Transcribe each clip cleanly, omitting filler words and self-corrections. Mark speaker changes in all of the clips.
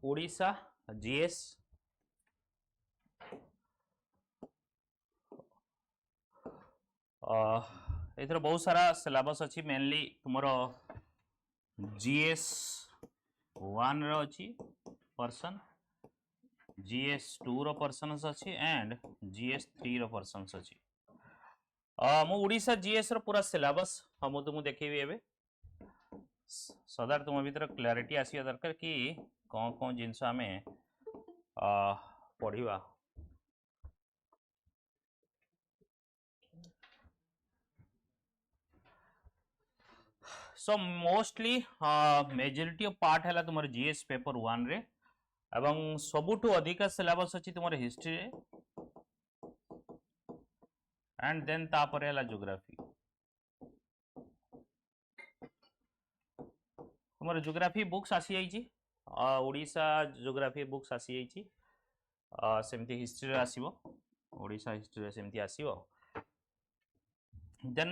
Speaker 1: Odisha GS एथर बहुत सारा syllabus अच्छी मेनली तुमर जीएस 1 रो अच्छी पर्सन जीएस 2 रो पर्सनस अच्छी एंड जीएस 3 रो पर्सनस अच्छी मु ओडिशा जीएस रो पूरा सिलेबस हम तुमको देखैबी एबे सदार तुम भीतर क्लारिटी आसिया दरकार कि कौन कौन जिनस आमे पढ़िबा so mostly majority of part है तुम जीएस पेपर 1 रे एवं सबुठु अधिका सिलेबस अछि तुम हिस्ट्री रे एंड देन तापर है ज्योग्राफी तुम ज्योग्राफी बुक्स आसी जाइछि ओडिशा ज्योग्राफी बुक्स आसी जाइछि सेमती हिस्ट्री रे आसीबो ओडिशा हिस्ट्री रे सेमती आसीबो देन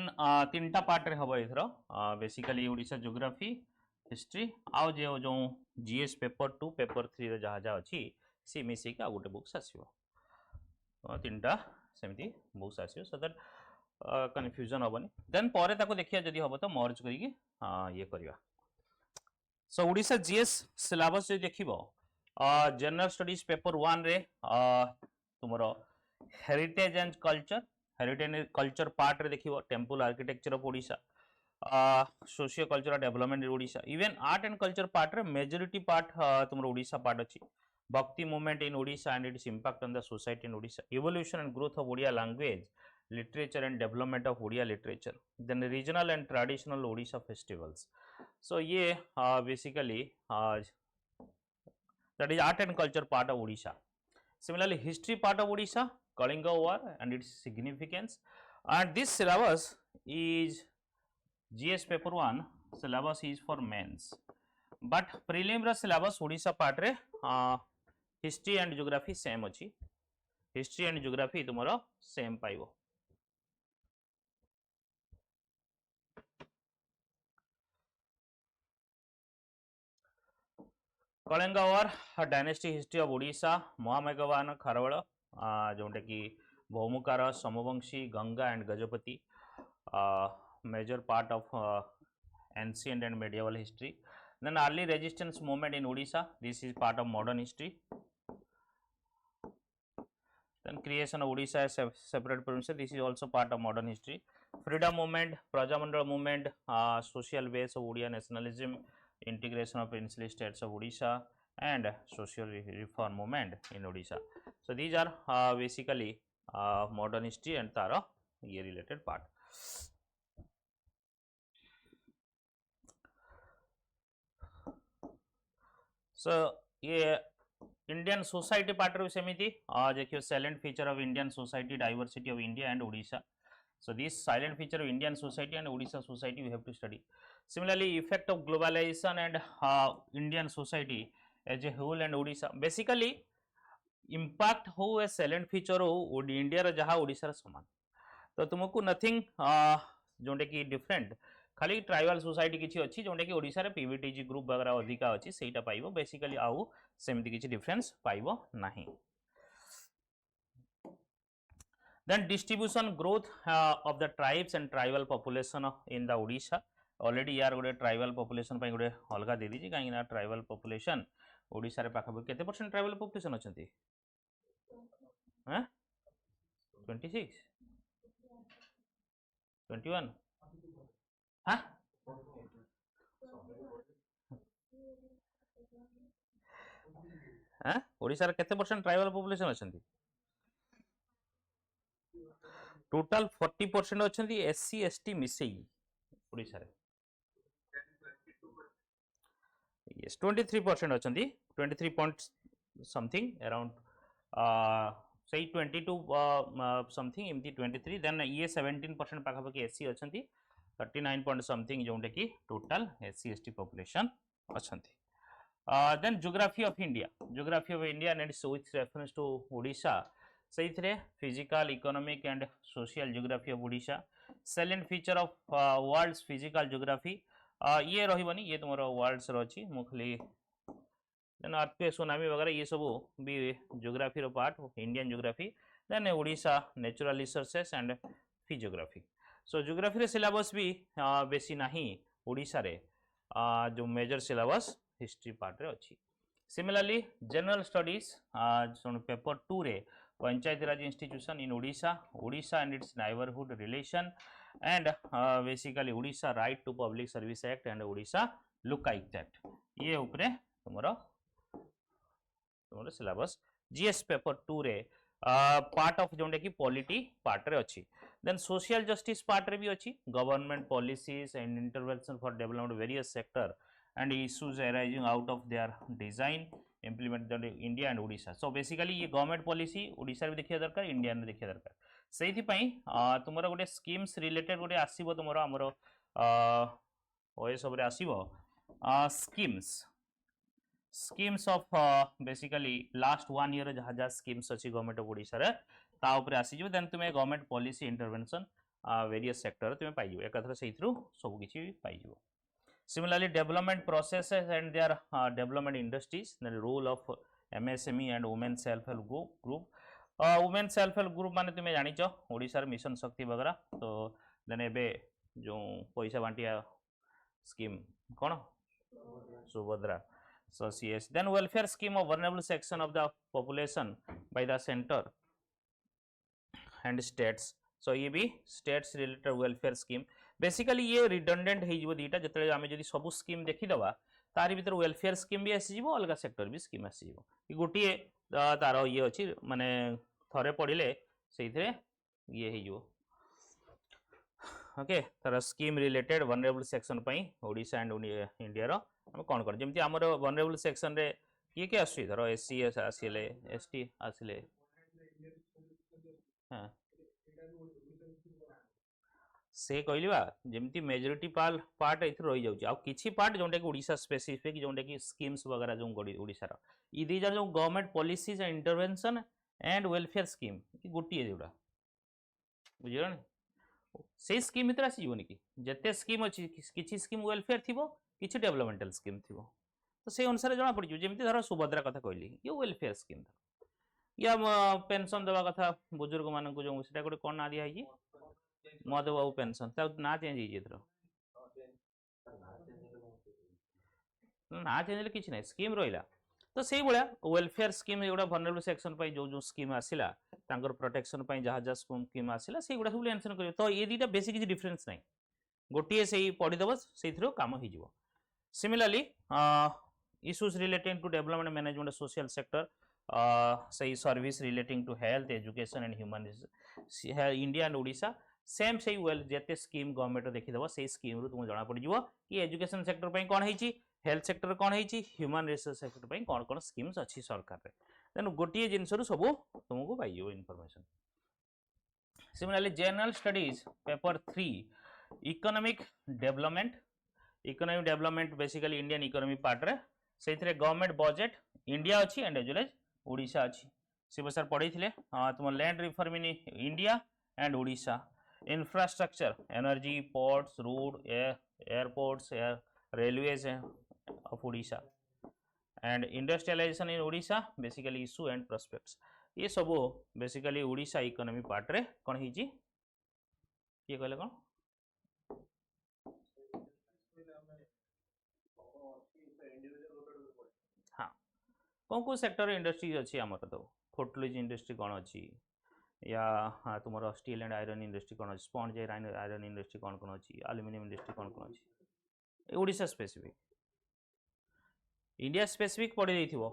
Speaker 1: तीनटा पार्ट रे हबो एथरो बेसिकली ओडिशा ज्योग्राफी हिस्ट्री आउ जे जो जीएस पेपर 2 पेपर 3 रे जहा जहा अछि सी मिसी का गोटे बुक्स आसीबो तीनटा सेमती बुक्स आसीबो सो दैट कन्फ्यूजन हबनी देन परे ताको देखिया जदी हबो तो मर्ज करिके ये करिवा सो ओडिशा जीएस सिलेबस जे देखिबो जनरल स्टडीज पेपर 1 रे तुमरो हेरिटेज एंड कल्चर पार्ट रे देखिबो temple architecture of Odisha socio cultural development in Odisha even art and culture part रे मेजॉरिटी पार्ट तुमरो ओडिशा पार्ट अछि bhakti movement in Odisha and its impact on the society in Odisha evolution and growth of Odia language literature and development of Odia literature then regional and traditional Odisha festivals so ये basically that is art and culture part of Odisha. Similarly, history part of Odisha, Kalinga War and its significance. And this syllabus is GS paper 1 syllabus is for mains. But preliminary syllabus Odisha part re history and geography same अछि. History and geography तुम्हारा same पाइबो. Kalinga war dynasty history of Odisha महामेघवान खारवल जोटा कि Bhaumakara Somavamshi Ganga and Gajapati major part of ancient and medieval history then early resistance movement in Odisha this is part of modern history then creation of Odisha as separate province this is also part of modern history freedom movement Prajamandal movement social base of Odia nationalism integration of princely states of Odisha and social reform movement in Odisha. So these are basically modern history and tara ye related part. So ये Indian society part रो सेमिति देखियो silent feature of Indian society diversity of India and Odisha. So this silent feature of Indian society and Odisha society we have to study. Similarly, effect of globalization and Indian society as a whole and Odisha. Basically, impact हो ए silent feature हो India रा जहाँ Odisha रा समान. तो तुमको nothing जोंटे की different खाली ट्राइबल सोसाइटी किछि अछि जोंटे की ओडिसा रे पीवीटीजी ग्रुप वगैरह अधिका अछि सेटा पाइबो बेसिकली आउ सेमति किछि डिफरेंस पाइबो नाही. Then distribution growth of the tribes and tribal population in the Odisha already यार गोटे ट्राइबल पॉपुलेशन पे गोटे अलगा दे दीजिए कहीं ना ट्राइबल पॉपुलेशन ओडिशा रे पाखा केते परसेंट ट्राइबल पॉपुलेशन अछंती हैं 26 21 हां हां ओडिशा रे केते परसेंट ट्राइबल पॉपुलेशन अछंती टोटल 40% अछंती एससी एसटी मिसेई ओडिशा रे yes 23% अछंती 23 point something around say 22 something एमती 23 then ये 17% पाखा पाखी एससी अछंती 39 point something जोंटे की टोटल एससी एसटी पॉपुलेशन अछंती. Then geography of India and its with reference to Odisha से physical economic and social geography of Odisha salient feature of world's physical geography ये रही ये तुम वर्ल्ड्स रही मु खाली देन अर्थक्वेक सुनामी वगैरह ये सब भी ज्योग्राफी रो part Indian geography then Odisha natural resources and physiography so geography रे सिलेबस भी बेसी नाही ओडिशा रे जो मेजर सिलेबस हिस्ट्री पार्ट रे अछि सिमिलरली जनरल स्टडीज पेपर 2 रे Panchayati Raj institution in Odisha Odisha and its neighbourhood relation and basically Odisha right to public service act and Odisha Lokayukta act ये ऊपर तुमरो सिलेबस जीएस पेपर 2 रे पार्ट ऑफ जोंडे की पॉलिटी पार्ट रे अछि देन सोशल जस्टिस पार्ट रे भी अछि government policies and intervention for development various sector and issues arising out of their design implement India and Odisha so basically ये government policy Odisha रे देखिया दरकार इंडिया रे देखिया दरकार सेहि पई तुमरो गोटे स्कीम्स रिलेटेड गोटे आसीबो तुमरो हमरो ओएस ओबरे आसीबो schemes of basically last 1 year जहाँ जहाँ स्कीम्स अच्छी गवर्नमेंट ऑफ ओडिशा रे ता ऊपर आसीजो देन तुमे government policy intervention various sector तुमे पाइजो एकाथर सेइथरु सब किछि पाइजो similarly development processes and their development industries the role of MSME and women self help group women self help group माने तुमे जानिचो ओडिशा रे मिशन शक्ति वगैरह तो देन एबे जो पैसा Banthia scheme cone Subhadra so CS then welfare scheme of vulnerable section of the population by the center and states so ये भी states related welfare scheme basically ये redundant है जो दीटा जतले आमे जदी सब स्कीम देखि दबा तारि भीतर वेलफेयर स्कीम भी आसी जीवो अलगा सेक्टर भी स्कीम आसी जीवो कि गोटी तार ये अछि माने थरे पडिले सेइथरे ये हे जो ओके तार स्कीम रिलेटेड वनरेबल सेक्शन पई ओडिशा एंड इंडिया रो हम कोन कर जेमति हमर वनरेबल सेक्शन रे किए आसी धरो एससी आसीले एसटी आसीले हां से कहलिबा जेमति मेजॉरिटी पार्ट एथि रहि जाउची आ किछि पार्ट जोंडे कि ओडिशा स्पेसिफिक जोंडे कि स्कीम्स वगैरह जो ओडिशा रो ई दीज आर जो government policies and intervention and welfare scheme कि गोटी जोडा बुझियो से स्कीम भीतर आसी जीवनी कि जते स्कीम अछि किछि स्कीम वेलफेयर थिबो किछि डेवलपमेंटल स्कीम थिबो तो से अनुसार जना पड़ जेमति धर सुभद्रा कथा कहली ये वेलफेयर स्कीम या पेंशन देवा कथा बुजुर्ग मान को जो सेटा गोटे कोन ना दिया है मधु बाबू पेंशन ता ना चेंज होई थरो ना चेंज ले किछि नै स्कीम रोइला तो से बळा वेलफेयर स्कीम एगुडा vulnerable सेक्शन पई जो स्कीम आसिला तांकर प्रोटेक्शन पई जहा जहा स्कीम आसिला से गुडा सब मेंशन करियो तो ये दीटा बेसिक किछि डिफरेंस नै गोटिए सेही पढि दबो सेइथरो काम हि जिवो similarly issues relating to development management social sector सही service relating to health education and human India and Odisha same सही वेल जेते स्कीम गवर्नमेंट देखि दबो से स्कीम रु तुम जणा पड़ जिवो कि एजुकेशन सेक्टर पई कोन हेची हेल्थ सेक्टर कोन हेची ह्यूमन रिसोर्स सेक्टर पई कोन कोन स्कीम्स अछि सरकार रे देन गोटिए जिंस रु सब तुमको पाइ जिवो information similarly general studies paper 3 economic development basically Indian economy part रे सेथिरे गवर्नमेंट बजट इंडिया अछि and as well as Odisha अछि शिव सर पढै थिले तुम land reform in India and Odisha infrastructure energy ports road airports railways of Odisha and industrialisation in Odisha basically issue and prospects ये सब basically Odisha economy part रे कोन हिची ये कहले कोन हाँ कौन सेक्टर इंडस्ट्री अच्छी आम तो फोर्टिलाइज इंडस्ट्री कौन अच्छी या हाँ तुम स्टील एंड आयरन इंडस्ट्री कौन अच्छी स्पंज आयरन इंडस्ट्री कौन कौन अच्छी एल्युमिनियम इंडस्ट्री कौन कौन अच्छी ओडिशा स्पेसिफिक इंडिया स्पेसिफिक पढ़ी देथिबो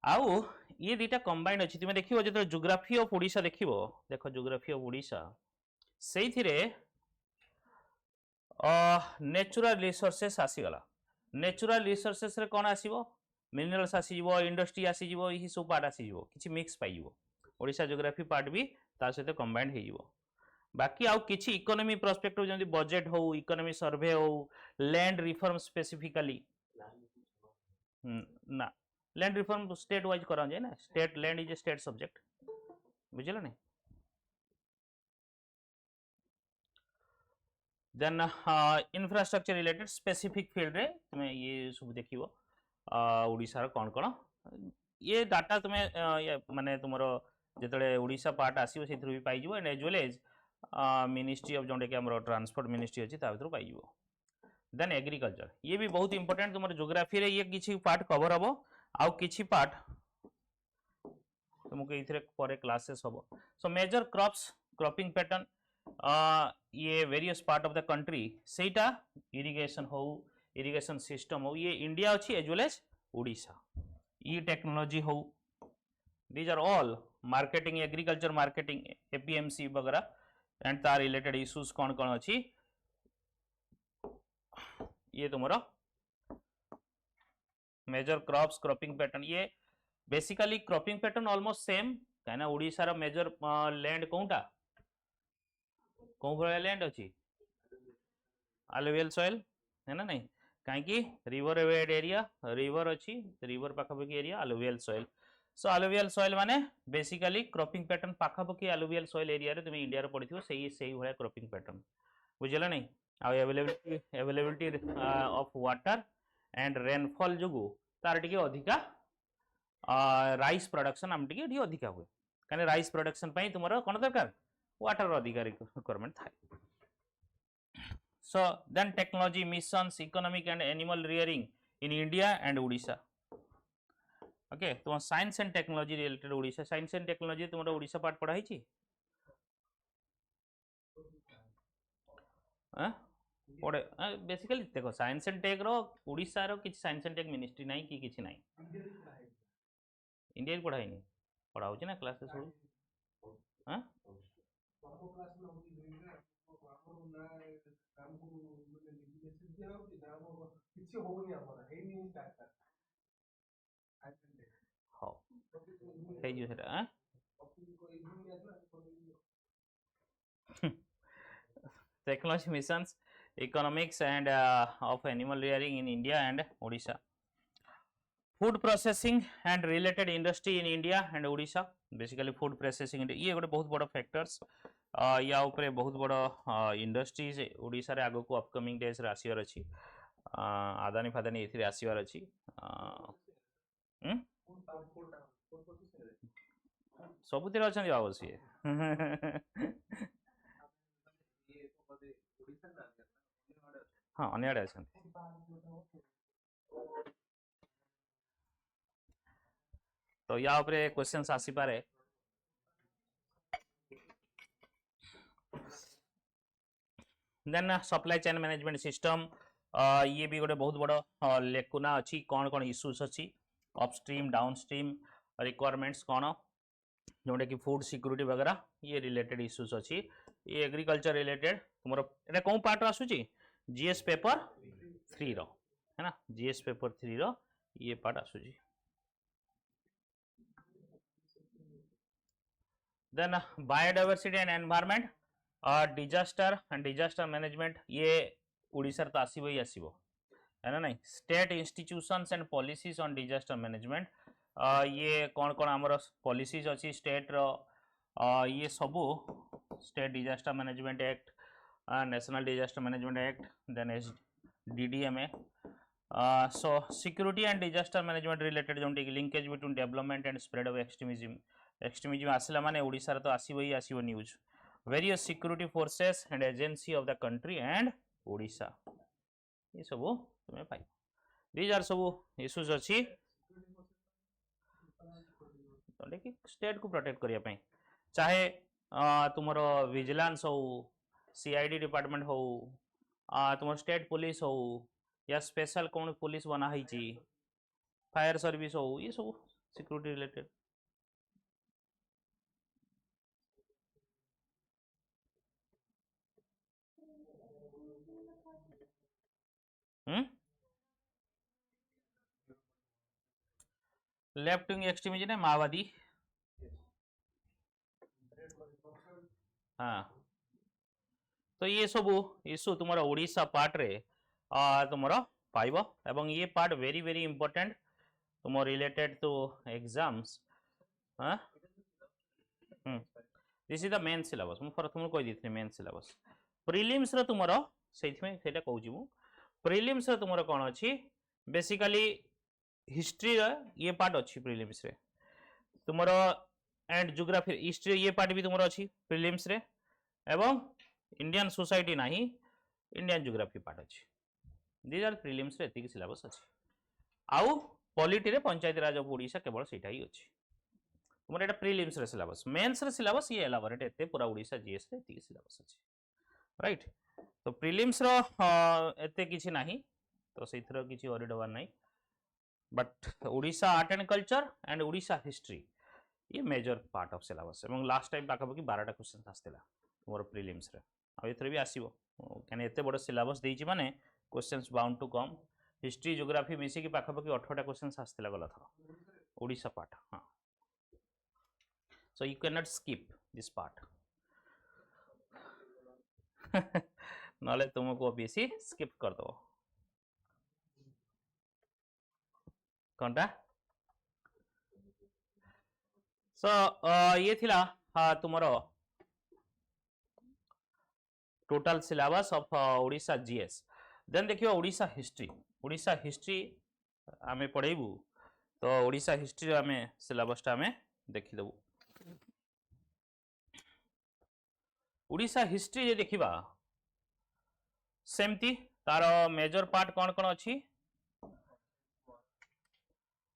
Speaker 1: आउ ये दीटा कंबाइंड अच्छी तुम देखियो जो ज्योग्राफी ऑफ ओडिशा देखियो देखो ज्योग्राफी ऑफ ओडिशा सेइथिरे नेचुरल रिसोर्सेस आसीगला नेचुरल रिसोर्सेस रे कौन आसीबो मिनरल्स आसीजिवो इंडस्ट्री आसीजिवो यही सब पार्ट आसीजिवो किछि मिक्स पाइजिवो ओडिशा ज्योग्राफी पार्ट भी ता सहित कंबाइंड हेजिवो बाकी आउ किछि इकोनॉमी पर्सपेक्टिव जेंति बजट हो इकोनॉमी सर्वे हो लैंड रिफॉर्म स्पेसिफिकली ना लैंड रिफॉर्म स्टेट वाइज करा जाए ना state land is a state subject बुझिला नै then infrastructure related specific field रे तुम ये सब देखिवो ओडिशार कौन कौन ये डाटा तुम्हें माने तुमर जिते ओडिशा पार्ट आसो से भी पाई and as well as ministry of जोटा कि आम ट्रांसपोर्ट मिनिस्ट्री अच्छी भर पाई देन एग्रीकल्चर ये भी बहुत इंपोर्टेंट तुम जोग्राफी रे ये किसी पार्ट कवर हम आउ किछि पार्ट तुमको ये क्लासेस हम so major crops cropping pattern ये various part of the country सेटा इरिगेशन हो इरिगेशन सिस्टम हो ये इंडिया अच्छी एज वेल एज ओडिशा ई टेक्नोलॉजी हो these are all marketing agriculture marketing APMC वगैरह एंड तार रिलेटेड इश्यूज कौन कौन अच्छी ये तुम्हारा मेजर क्रॉप्स क्रॉपिंग पैटर्न ये basically cropping pattern almost same कहीं ओडिशा रो मेजर लैंड कोटा कौ भाया लैंड अच्छी अलुवियल सॉइल है ना नहीं कहीं रिवर वेड एरिया रिवर अच्छी रिवर पाखापाखि area alluvial soil so alluvial soil माने बेसिकली क्रॉपिंग पैटर्न पाखापाखि अलुवियल सॉइल एरिया रे तुम इंडिया रे पड़िथिबो सेही भाया क्रॉपिंग पैटर्न बुझिला नहीं आ availability of water and rainfall जो तार टिके अधिका राइस प्रोडक्शन आम टिके अधिका हुए कहीं राइस प्रोडक्शन पई तुमरो कोन दरकार वाटर अधिका रिक्वायरमेंट थाए so then technology missions economic and animal rearing in India and Odisha okay तुम science and technology related Odisha science and technology तुम ओडिशा पार्ट पढ़ाई छी पढ़े बेसिकली देखो साइंस एंड टेक रो ओडिशा रो किछ साइंस एंड टेक मिनिस्ट्री नाही कि किछ नाही इंडिया पढ़ाई नहीं पढ़ा होची ना क्लासेस हो हां हाँ technology missions economics and of animal rearing in India and Odisha food processing and related industry in India and Odisha basically food processing ये गोटे बहुत बड़ा फैक्टर्स या ऊपर बहुत बड़ा इंडस्ट्रीज ओडिशा रे आगो को अपकमिंग डेज रे आसीवर अछि आदानी फादानी एथि आसीवर अछि सबुतिर अछन अवश्य हाँ अन्य आड़े अछन तो या ऊपर क्वेश्चंस आसी पारे then supply chain management system ये भी गोटे बहुत बड़ लेकुना अच्छी कौन कौन इश्यूज अच्छी अपस्ट्रीम डाउनस्ट्रीम रिक्वायरमेंट्स कौन जोटा कि फूड सिक्योरिटी वगैरह ये रिलेटेड इश्यूज अच्छी ये एग्रीकल्चर रिलेटेड तुम एटा कौन पार्ट आसुची जीएस पेपर 3 रो है ना जीएस पेपर 3 रो ये पार्ट आसुची then biodiversity and environment disaster and disaster management ये ओडिशा तो आसीबो ही आसीबो है ना नहीं state institutions and policies on disaster management ये कौन कौन आमर पॉलिसीज अच्छी स्टेट रो ये सबू state disaster management act national disaster management act then DDMA so security and disaster management related जो linkage between development and spread of extremism आसला माने ओडिशा रे तो आसीबो ही आसीबो news various security forces and agency of the country and Odisha ये सब तुम्हें पाई दीज आर सब इश्यूज अच्छी स्टेट को प्रोटेक्ट करने चाहे तुमर विजिलेंस हो सीआईडी डिपार्टमेंट हो तुम स्टेट पुलिस हो या स्पेशल कौन पुलिस बना है फायर सर्विस हो ये सब security related left wing extremism है माओवादी हाँ तो ये सब इश्यू तुम ओडिशा पार्ट रे तुम पाइब एवं ये पार्ट वेरी वेरी इंपोर्टेंट तुम related to exams this is the main syllabus मु प्रथम कहि दिथि मेन सिलेबस प्रीलिम्स रे तुमरो सेइथमे सेटा कहूची मु प्रीलिम्स रे तुमरो कोन अछि बेसिकली हिस्ट्री ये पार्ट अच्छी प्रिलिम्स रे तुमर एंड ज्योग्राफी हिस्ट्री ये पार्ट भी तुमर अच्छी प्रिलिम्स रे एवं इंडियन सोसाइटी नाही इंडियन ज्योग्राफी पार्ट अच्छी दीज आर प्रिलिम्स रे एतिक सिलेबस अच्छी आउ पॉलिटी रे पंचायती राज ऑफ ओडिशा केवल सेटा ही अच्छी तुमर एटा प्रिलिम्स रे सिलेबस मेंस रे सिलेबस ये एलाबोरेट एते पूरा ओडिशा जीएस रे एतिक सिलेबस अच्छी राइट तो प्रिलिम्स रो एते किछि नाही तो सेथरो किछि वरी डबार नाही but Odisha art and culture and Odisha history ये मेजर पार्ट ऑफ सिलेबस एवं लास्ट टाइम पाखापाखि 12टा क्वेश्चन आसला तुम प्रिलिम्स रे आ एथरे भी आसीबो कने एते बड़ सिलेबस देइछि माने questions bound to come history geography मिसी कि पाखापाखि 18टा क्वेश्चंस आसला गला थर ओडिशा पार्ट हां so you can not skip this part नाले तुमको ओबीसी स्किप कर दो कौनटा सो ये थिला तुमरो total syllabus of Odisha GS then देखियो ओडिशा हिस्ट्री आमे पढेबू तो ओडिशा हिस्ट्री आमे सिलेबस टा आमे देखि देबू ओडिशा हिस्ट्री जे देखिबा सेमती तार मेजर पार्ट कौन कौन अच्छी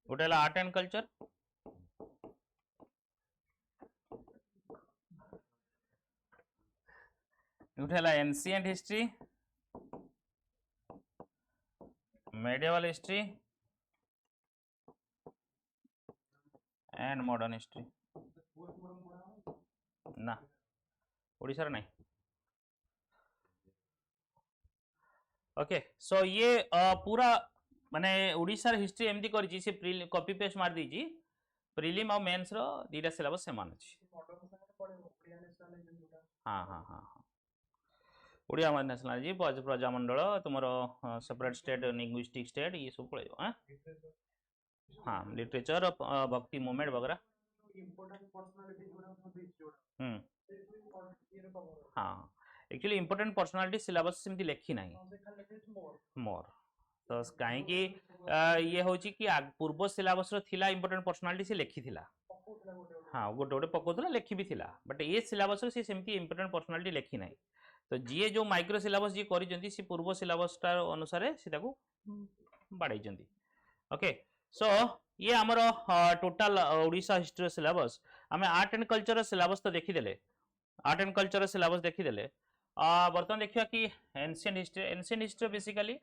Speaker 1: गोटे आर्ट एंड कल्चर गोटे ancient history medieval history and modern history ना ओडिशा नहीं ओके सो ये पूरा माने ओडिशा हिस्ट्री एमती करिछि से कॉपी पेस्ट मार दीजी प्रीलिम और मेंस रो दीटा सिलेबस समान अछि हां हां हां ओडिया मान नेशनल जी प्रजामंडल तुमरो सेपरेट स्टेट लिंग्विस्टिक स्टेट ये सब पड़े हां हां लिटरेचर भक्ति मूवमेंट वगैरह हाँ एक्चुअली इंपोर्टेंट पर्सनालिटी सिलेबस सेमती लेखी नहीं मोर तो कहीं ये हूँ कि पूर्व सिलेबस थिला इंपोर्टेंट पर्सनालिटी से लेखी थिला हाँ गोटे गोटे पकाउला लेखी भी थिला बट ये सिलेबस से सेमती इंपोर्टेंट पर्सनालिटी लेखी नहीं तो जी जो माइक्रो सिलेबस जी करी सी पूर्व सिलेबस अनुसार से बाड़े ओके सो ये आमर टोटाल ओडिशा हिस्ट्री सिलेबस आम आर्ट एंड कल्चर सिलेबस तो देखीदे आर्ट एंड कल्चर सिलेबस देखीदे बर्तमान देखिए कि ancient history basically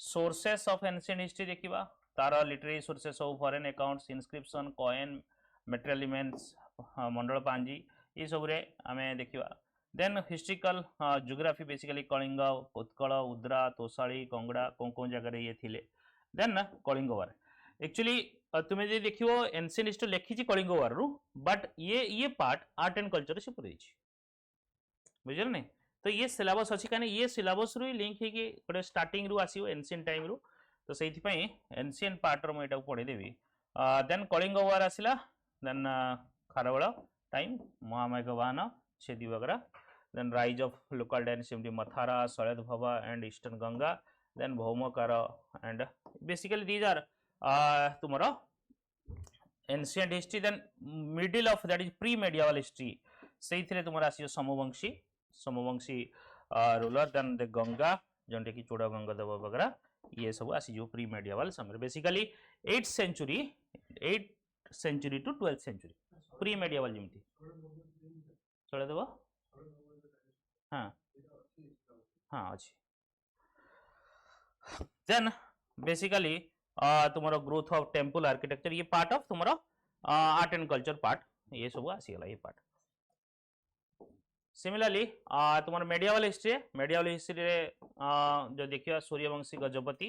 Speaker 1: sources of ancient history देखिबा तार literary sources of foreign accounts inscription coin material इमेंट्स मंडल पांजी ये सब रे आमे देखिबा then historical geography basically Kalinga Utkal Udra Tosali Kongoda कौन जगह ये थिले देन कलिंग वार एक्चुअली तुम्हें जो देखियो एंशिएंट हिस्ट्री लिखी कलिंग वार रु बट ये पार्ट आर्ट एंड कल्चर से पूरी बुझल नहीं तो ये सिलेबस अच्छी कहीं ये सिलेबस रु लिंक है गोटे स्टार्टिंग रु आसो एंशिएंट टाइम रु तो से एंशिएंट पार्ट रो मुझे पढ़ेदेवी देन कलिंग वार आसला देन खारबेल टाइम महामेघवाहन छेदी वगैरह then rise of local dynasty Mathara शरद भवा and eastern Ganga then Bhaumakara and basically these are तुम्हारा ancient history then middle of that is pre medieval history से तुम्हारा आसी Somavamshi ruler then the Ganga जोटा कि चूड़ा गंगादेव वगैरह ये सब आसी प्री मेडिएवल समय basically 8th century to 12th century pre medieval जमती चलेदेव हाँ हाँ अच्छी देन बेसिकली तुम्हारा ग्रोथ ऑफ टेम्पल आर्किटेक्चर ये पार्ट ऑफ तुम्हारा आर्ट एंड कल्चर पार्ट ये सब आसीगला ये पार्ट सिमिलरली तुम्हारा मेडिएवल हिस्ट्री रे जो देखिए सूर्यवंशी गजपति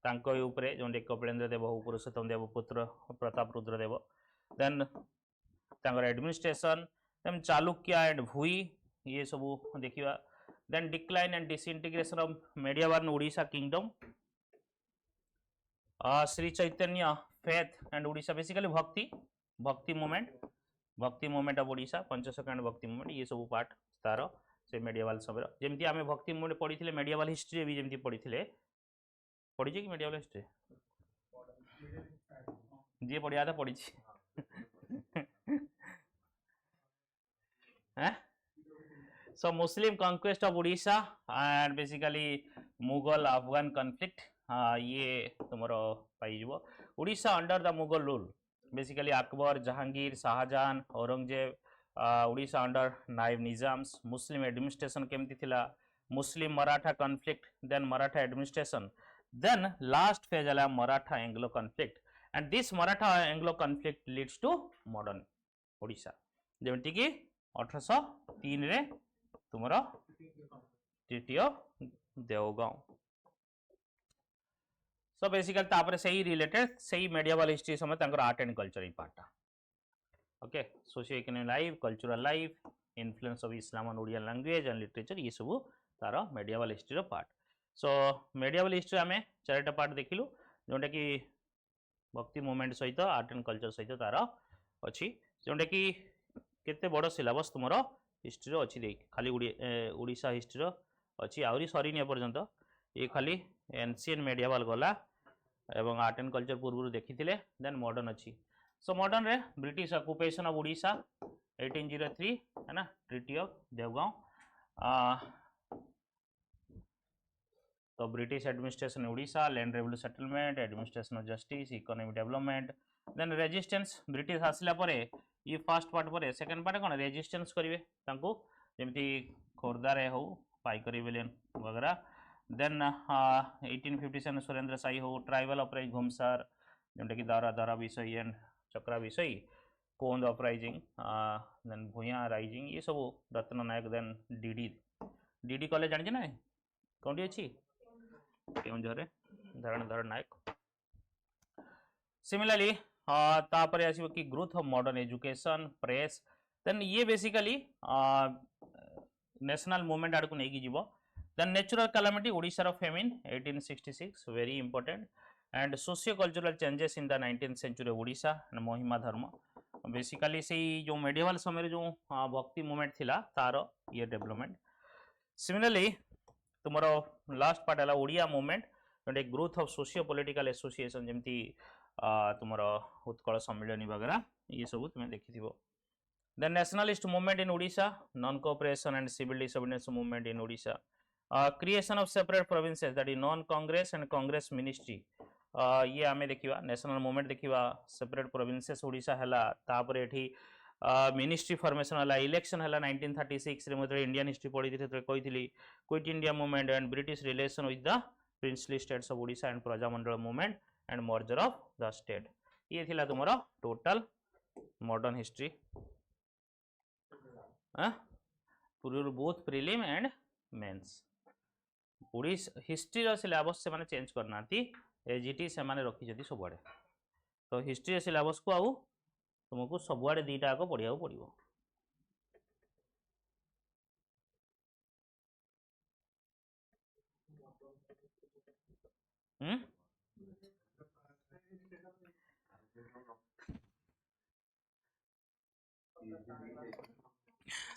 Speaker 1: तांको ऊपरे जो कपिलेन्द्र देव पुरुषोत्तम देव पुत्र प्रताप रुद्रदेव देन तांकर administration then Chalukya and Bhoi ये सब देखिए then decline and disintegration of medieval Odisha kingdom Shri Chaitanya faith and Odisha basically Bhakti movement of Odisha पंचशखांड भक्ति मूवमेंट ये सब पार्ट तार से मेडिएवल समय जमी आम भक्ति मूवमेंट पढ़ी मेडिएवल हिस्ट्री भी जमी पढ़ी कि मेडिएवल हिस्ट्री जी पढ़िया तो पढ़ी so Muslim conquest of Odisha and basically Mughal Afghan conflict ये तुमरो पाइजिवो Odisha under the Mughal rule basically Akbar Jahangir Shahjahan Aurangzeb Odisha under Naib Nizams Muslim administration केमती थिला Muslim Maratha conflict then Maratha administration then last phase ala Maratha Anglo conflict and this Maratha Anglo conflict leads to modern Odisha जेमती कि 1803 रे तुमरो treaty of Deogaon so basically तापर सही related सही medieval history समय तांकर art and culture in part okay socio economic life cultural life influence of Islam on Odian language and literature ये सब तार मेडिएवल हिस्ट्री रो पार्ट सो मेडिएवल हिस्ट्री आमे चारटा पार्ट देखिलु जोंटा कि भक्ति मूवमेंट सहित आर्ट एंड कल्चर सहित तार अछि जोंटा कि केते बड़ सिलेबस तुमरो हिस्ट्री रो अछि देख खाली ओडिशा हिस्ट्री रो अछि आउरी सरी ने पर्यंत ये खाली एंशिएंट मेडिएवल गला एवं आर्ट एंड कल्चर पूर्व देखिथिले देन मॉडर्न अछि सो मॉडर्न रे ब्रिटिश ऑक्युपेशन ऑफ ओडिशा 1803 है ना ट्रीटी ऑफ देवगांव तो British administration Odisha land revenue settlement administration of justice economic development then resistance British आसला परे ये फर्स्ट पार्ट पर सेकेंड पार्ट कौन रेजिस्टेंस करेंगे जमी खोर्धा रे हो पाइकरी विलियन वगैरह देन 1857 सुरेंद्र साई हो ट्राइबल अपराइज घुमसार जोटा कि दारा दारा विषय एंड चक्रा विषय कोंद अपराइजिंग देन भूया राइजिंग ये सब रत्न नायक देन डीडी डीडी कॉलेज जानी ना कौन अच्छी केउंझर धरणधर नायक सिमिलरली तापर आसीबो कि growth of modern education press then ये बेसिकली नेशनल मूवमेंट आड़ को नहीं जीवो देन नेचुरल कैलामिटी ओडिशा रो famine 1866 very important and socio cultural changes in the 19th century Odisha and Mahima Dharma basically से जो मेडिएवल समय जो भक्ति मूवमेंट थिला तार ये डेवलपमेंट सिमिलरली तुमरो लास्ट पार्ट है ओडिया मूवमेंट जोटे growth of socio political association जमती तुमर उत्कल सम्मिलनी वगैरह ये सब तुम्हें देखी then nationalist movement in Odisha non cooperation and civil disobedience movement in Odisha creation of separate provinces that is non Congress and Congress ministry ये आमे देखिबा नेशनल मूवमेंट देखिबा सेपरेट प्रोविंसेस ओडिशा हला तापर एठी मिनिस्ट्री फॉर्मेशन हला इलेक्शन हला 1936 रे मते इंडियन हिस्ट्री पढी थि कहिथिली quit India movement and British relation with the princely states of Odisha and Prajamandal movement and merger of the state ये थिला तुमरो टोटल मॉडर्न हिस्ट्री पूर्व both prelim and mains Odisha history रो सिलेबस से माने चेंज करना थी एजीटी से माने रखी जदी सबआडे तो हिस्ट्री रो सिलेबस को आउ तुमको सबआडे दीटा को पढिया पड़िबो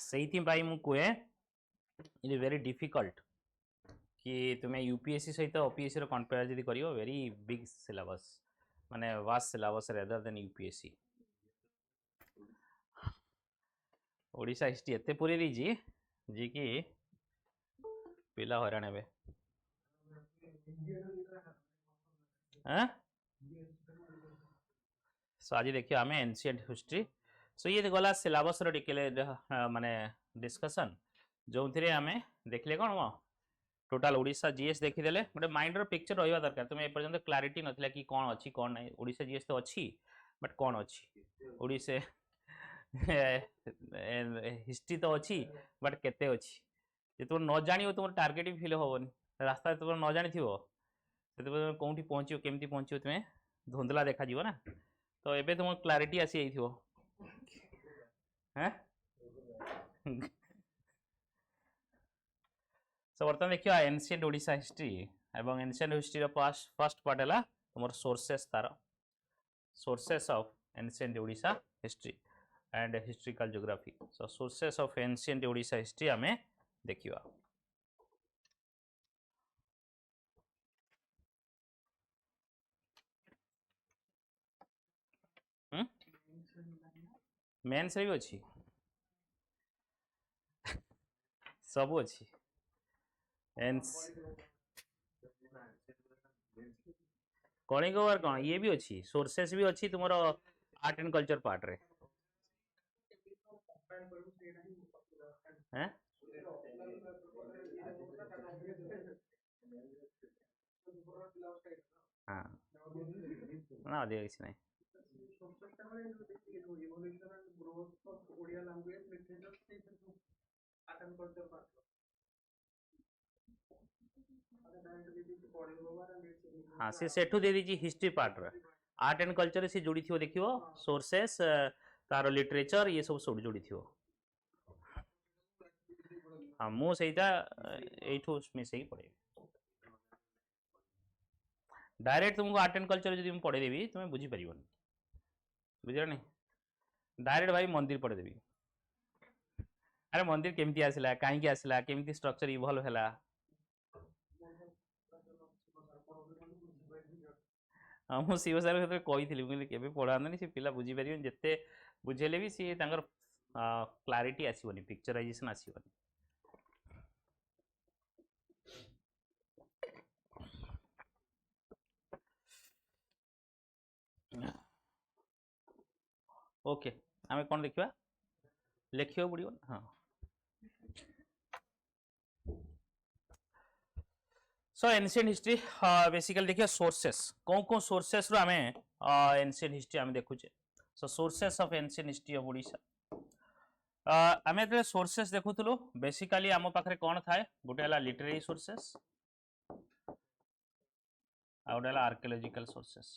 Speaker 1: सही मु कहे इट इज वेरी डिफिकल्ट कि तुम्हें यूपीएससी सहित ओपीएससी रो कंपेयर जदी करियो वेरी बिग सिलेबस माने vast syllabus rather than UPSC Odisha history एते पूरी रही जी कि पिला हैरान हेबे सो आज देखिए आम एनसीएंट हिस्ट्री सो ये गला सिलेबस माने डिस्कशन जो थे आम देखले कौन टोटाल ओडिशा जीएस देखीदे गोटे माइंड पिक्चर रहा दरकार तुम्हें एपर्यंत क्लारिटी नाला कि कौन अच्छी कौन ना ओडिशा जीएस तो अच्छी बट कौन अच्छी ओडिशा हिस्ट्री तो अच्छी बट केते अच्छी जो तुम न जान तुम टार्गेट भी फिल हेनी रास्ता तुम न जानी से कौटी पहुँच केमती पहुँच तुम्हें धुंधला देखा ना तो एबे तुम क्लारिटी आसी सो बर्तमान देखिए एनसीएंट ओडिशा हिस्ट्री एवं एनसीएंट हिस्ट्री फर्स्ट पार्ट है तुम सोर्सेस तार sources of ancient Odisha history and historical geography so sources of ancient Odisha history आम देखिए मेन्स रे भी अच्छी सब अच्छी एन्स कलिंग वार कौन ये भी अच्छी सोर्सेस भी अच्छी तुमर आर्ट एंड कल्चर पार्ट रे हैं हाँ ना अधिक किसी नहीं हाँ से सेठू दे दीजिए हिस्ट्री पार्ट रे आर्ट एंड कल्चर से जोड़ी थी देखियो सोर्सेस तार लिटरेचर ये सब जोड़ी थी हाँ मु सेटा एठू मिसेई पड़े डायरेक्ट तुमको आर्ट एंड कल्चर जब पढ़े देवी तुम्हें बुझी पारिबनी बुझल नहीं डायरेक्ट भाई मंदिर पढ़े देवी अरे मंदिर केमती आसला कहीं आसला केमती स्ट्रक्चर इवॉल्व हैला हाँ मु शिव सार क्षेत्र कही मुझे केवे पढ़ानी से पिला बुझी पारे जिते बुझेले भी सी क्लारिटी आसबनी पिक्चराइजेशन आसबनी ओके आम कौन देखा लिखा पड़ो हाँ सो एनशिएंट हिस्ट्री बेसिकली देखिए सोर्सेस कौन कौन सोर्सेस रो आमे एनशिएंट हिस्ट्री आमे देखुचे so sources of ancient history of Odisha आमे जे सोर्सेस देखुथलो बेसिकली आम पाखरे कोन थाए गोटे हला लिटरेरी सोर्सेस आ गोटे हला आर्कियोलॉजिकल सोर्सेस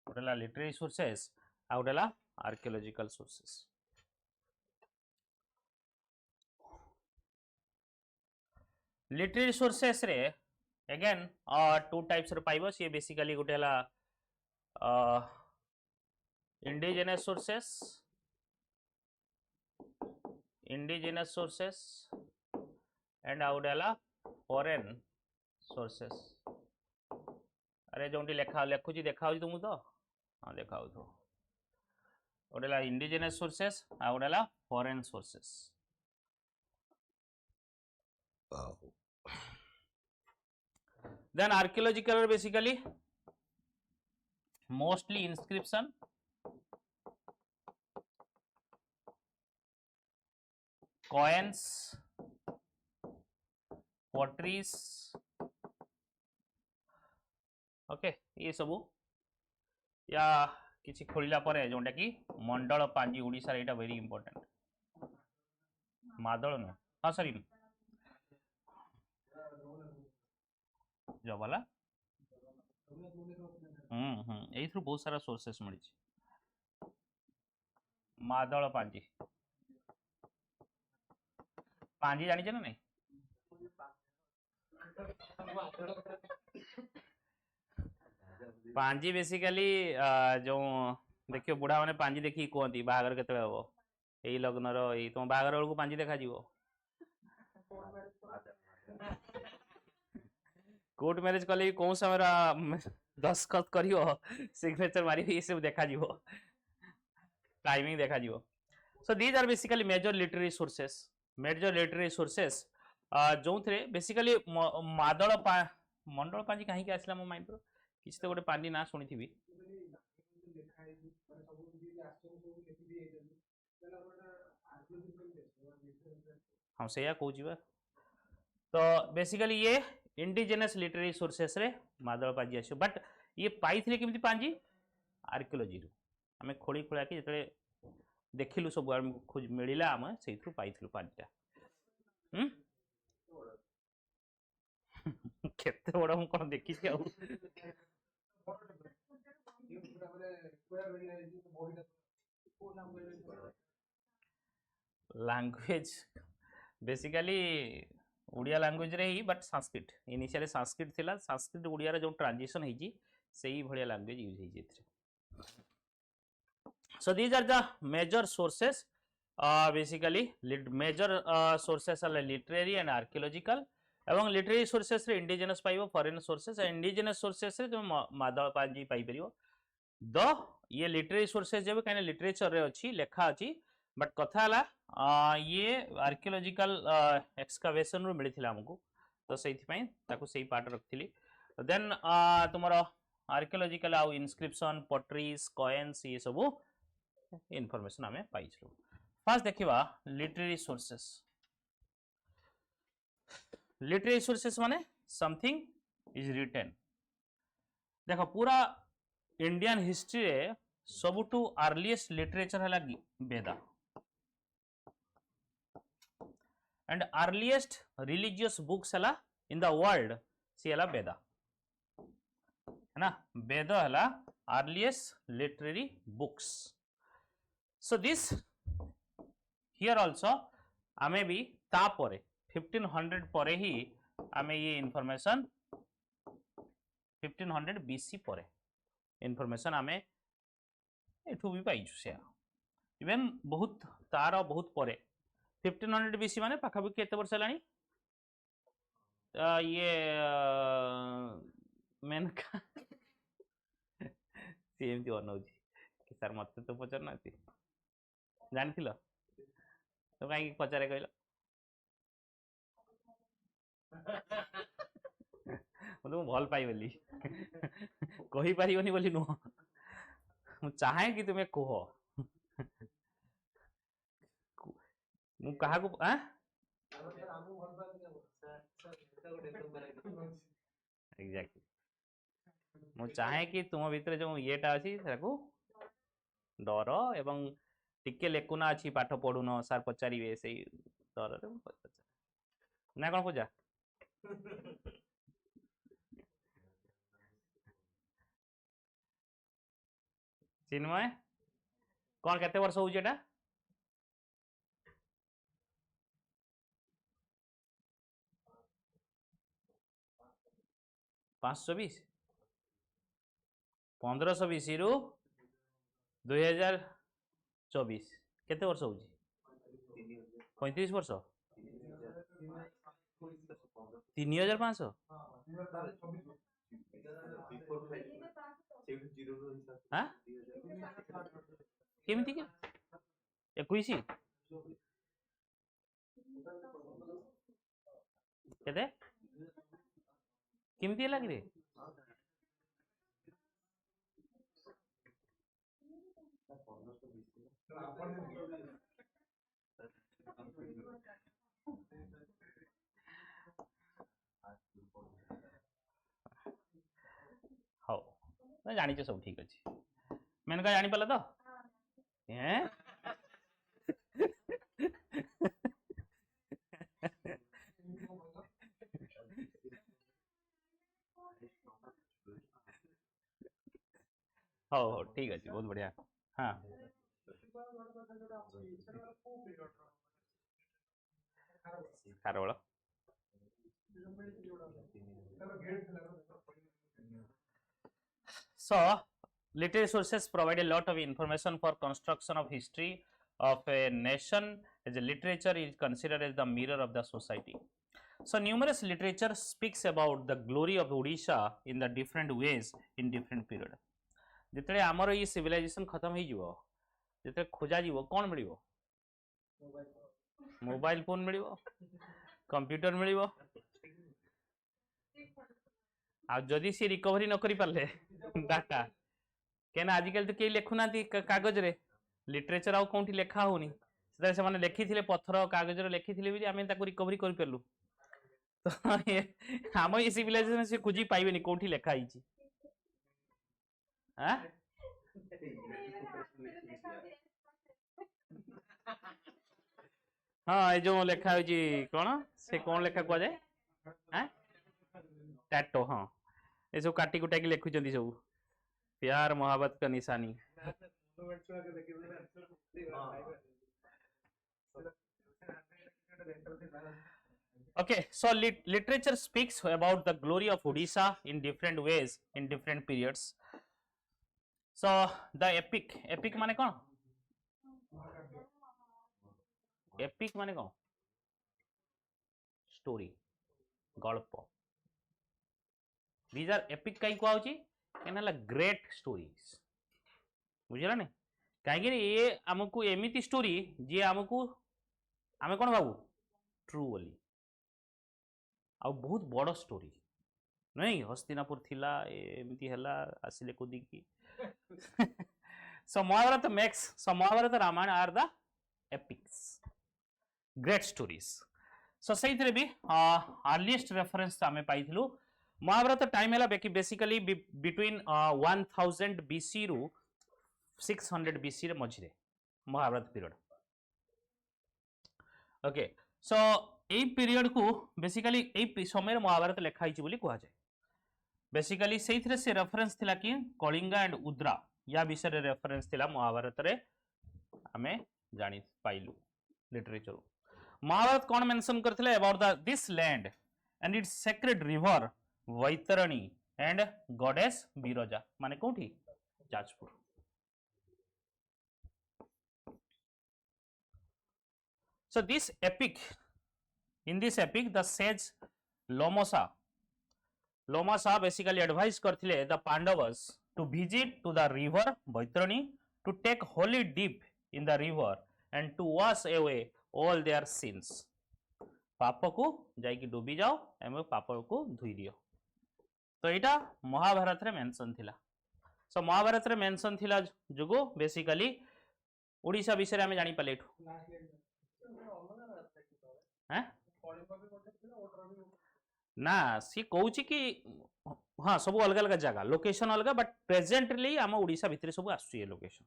Speaker 1: गोटे हला लिटरेरी सोर्सेस आ गोटे हला आर्कियोलॉजिकल सोर्सेस लिटरेरी सोर्सेस रे अगेन टू टाइप्स रे पाइबो ये बेसिकली गोटे हला इंडिजिनस सोर्सेस एंड आ गोटे हला फॉरेन सोर्सेस अरे जोंटी लेखा लेखुची देखा तुमको तो हाँ देखा गोटे हला इंडिजिनस सोर्सेस आ गोटे हला foreign sources then archaeological basically mostly inscription coins potteries okay ये सब या किसी खोलिला परे जोंटा कि मंडल पांजी ओडिसा रे एटा वेरी इंपोर्टेंट मादल न हाँ सॉरी जब वाला यही बहुत सारा सोर्सेस मिली मादल पांजी पांजी जानी ना नहीं पांजी बेसिकली जो देखियो बुढ़ा मैंने पांजी देखी कहती बाहागर केते हम यही लग्न रही तुम बाहागर बेलू पांजी देखा कोर्ट मैरिज कले कौन समय दस्खत कर सिग्नेचर मार ये सब देखा टाइमिंग देखा so these are basically major literary sources जो थे बेसिकली मादल मंडल पांजी कहीं आसला मो माइंड किसी तो गोटे पांजी ना शुणी थी हाँ से कह तो बेसिकली ये इंडिजिनस लिटरेरी सोर्सेस रे मादल पांजी आस बट ये पाई केमती पांजी आर्कियोलॉजी रू आम खोली खोला कि जो देखिलु सब खोज मिलला आम से पाइलु पांजीटा केते बड़ा हम कौन देखी लैंग्वेज बेसिकली ओडिया लैंग्वेज रे ही बट संस्कृत इनिशियली संस्कृत थिला संस्कृत ओडिया रे जो ट्रांजिशन हेजी सेही भलिया लैंग्वेज यूज हेजी so these are the major sources basically major sources are literary and archaeological एवं लिटरेरी सोर्सेस रे इंडिजिनस पाइबो फॉरेन सोर्सेस इंडिजिनस सोर्सेस रे तुम मादल पांजी पाई परिबो द ये लिटरेरी सोर्सेस जब कहीं लिटरेचर रे अच्छी लेखा अच्छी बट कथा ये आर्कियोलॉजिकल एक्सकावेशन रू मिलता हमको तो से पार्ट रखी देन तुम आर्कियोलॉजिकल आउ इनस्क्रिप्शन पटरीज कॉइन्स ये सब इनफॉरमेशन आम पाई फर्स्ट देखा लिटरेरी सोर्सेस माने समथिंग इज रिटेन देखो पूरा इंडियन हिस्ट्री रे सबुठू अर्लीस्ट लिटरेचर है वेदा एंड अर्लीस्ट रिलीजियस बुक्स है इन द वर्ल्ड सी है वेदा है ना वेद है earliest literary books so this here also आमे भी तापरे 1500 परे ही आमे ये इनफॉरमेशन 1500 बीसी परे इनफॉरमेशन आमे एठू भी पाइछु से इवन बहुत तार बहुत परे 1500 बीसी माने पाखापाखि केते वर्ष हेलानी ये मेनका सी एमती बनौची कि सर मत तो पचार ना जानी तो कहीं पचारे कहल तुम भल पाई बोली कही पारिबनी बोली नुह मु चाहे कि तुम्हें कह मु कहा को एग्जैक्टली मु चाहे कि तुम भितर जो येटा अछि ताकू डर एवं टिके लेकुना अछि पाठ पढुन सार पचारिबे से डर रे ना कोन पूजा चिन्मय कौन केते वर्ष होउछ एटा 520 1520 रु 2024 केते वर्ष होउछ 35 वर्ष 3500 हाँ केमिति के 21 केते केमिति लाग रे हाँ जानी सब ठीक अच्छे मेनका जानी पाला तो हैं हाँ ठीक अच्छे बहुत बढ़िया हाँ खारवल so literary sources provide a lot of information for construction of history of a nation as a literature is considered as the mirror of the society so numerous literature speaks about the glory of Odisha in the different ways in different period जिते आमर ये civilisation खत्म हो जिते खोजा जीव कौन मिल mobile phone मिल computer मिल जदि सी रिकवरी न करि पाले डाटा केना आजिकल तो कई लिखुना कागज रे लिटरेचर आउ कौन लेखा होनी से माने लिखी पत्थर कागज लिखी भी आम रिकवरी कर पारू तो आम ये सिविलाइजेशन से खोजी पाइबेनी कौन लेखा ही हाँ ये जो लेखा हो कौन से कौन लेखा कह जाए टैटो हाँ ये सब काटी कुटा के लिखुं सब प्यार मोहब्बत का निशानी okay so literature speaks about the glory of Odisha in different ways in different periods so the epic माने कौन epic माने कौन story Gulp these are epic कहीं कुआ होची ग्रेट स्टोरीज बुझिला नहीं कहीं ये आमको एमती स्टोरी जी आमको आम कौन भावु ट्रू बोली आ बहुत बड़ स्टोरी नहीं हस्तिनापुर थिला एमती हैला आसिले कुदिकी so Mahabharata makes so Mahabharata Ramayana are the epics great stories so से भी अर्लीस्ट रेफरेंस आम पाई महाभारत टाइम है बेसिकली बिटवीन 1000 बीसी रु 600 बीसी मझे महाभारत पीरियड ओके सो ये पीरियड को बेसिकली ये समय महाभारत लिखाई कहुए बेसिकली से रेफरेंस थिला कि कलिंगा एंड उद्रा या विषय रेफरेंस थिला महाभारत रे आमे जानी पाइलु लिटरेचर महाभारत कौन मेंशन करथिले about this land and its sacred river Vaitarani and goddess Biraja माने कोठी Jajpur so this epic in this epic the sage Lomasa basically advised करथिले the Pandavas to visit to the river Vaitarani to take holy dip in the river and to wash away all their sins पाप को जाइकी डूबी जाओ एवं पाप को धुई दियो तो यहाँ महाभारत रे मेंशन थिला सो महाभारत रे मेंशन थिला जुगो बेसिकली ओडिशा विषय आमे जानि पाले ना सी कहूँ कि हाँ सब अलग अलग जगह लोकेशन अलग बट प्रेजेंटली आम ओडिशा भितर सब आसुची लोकेशन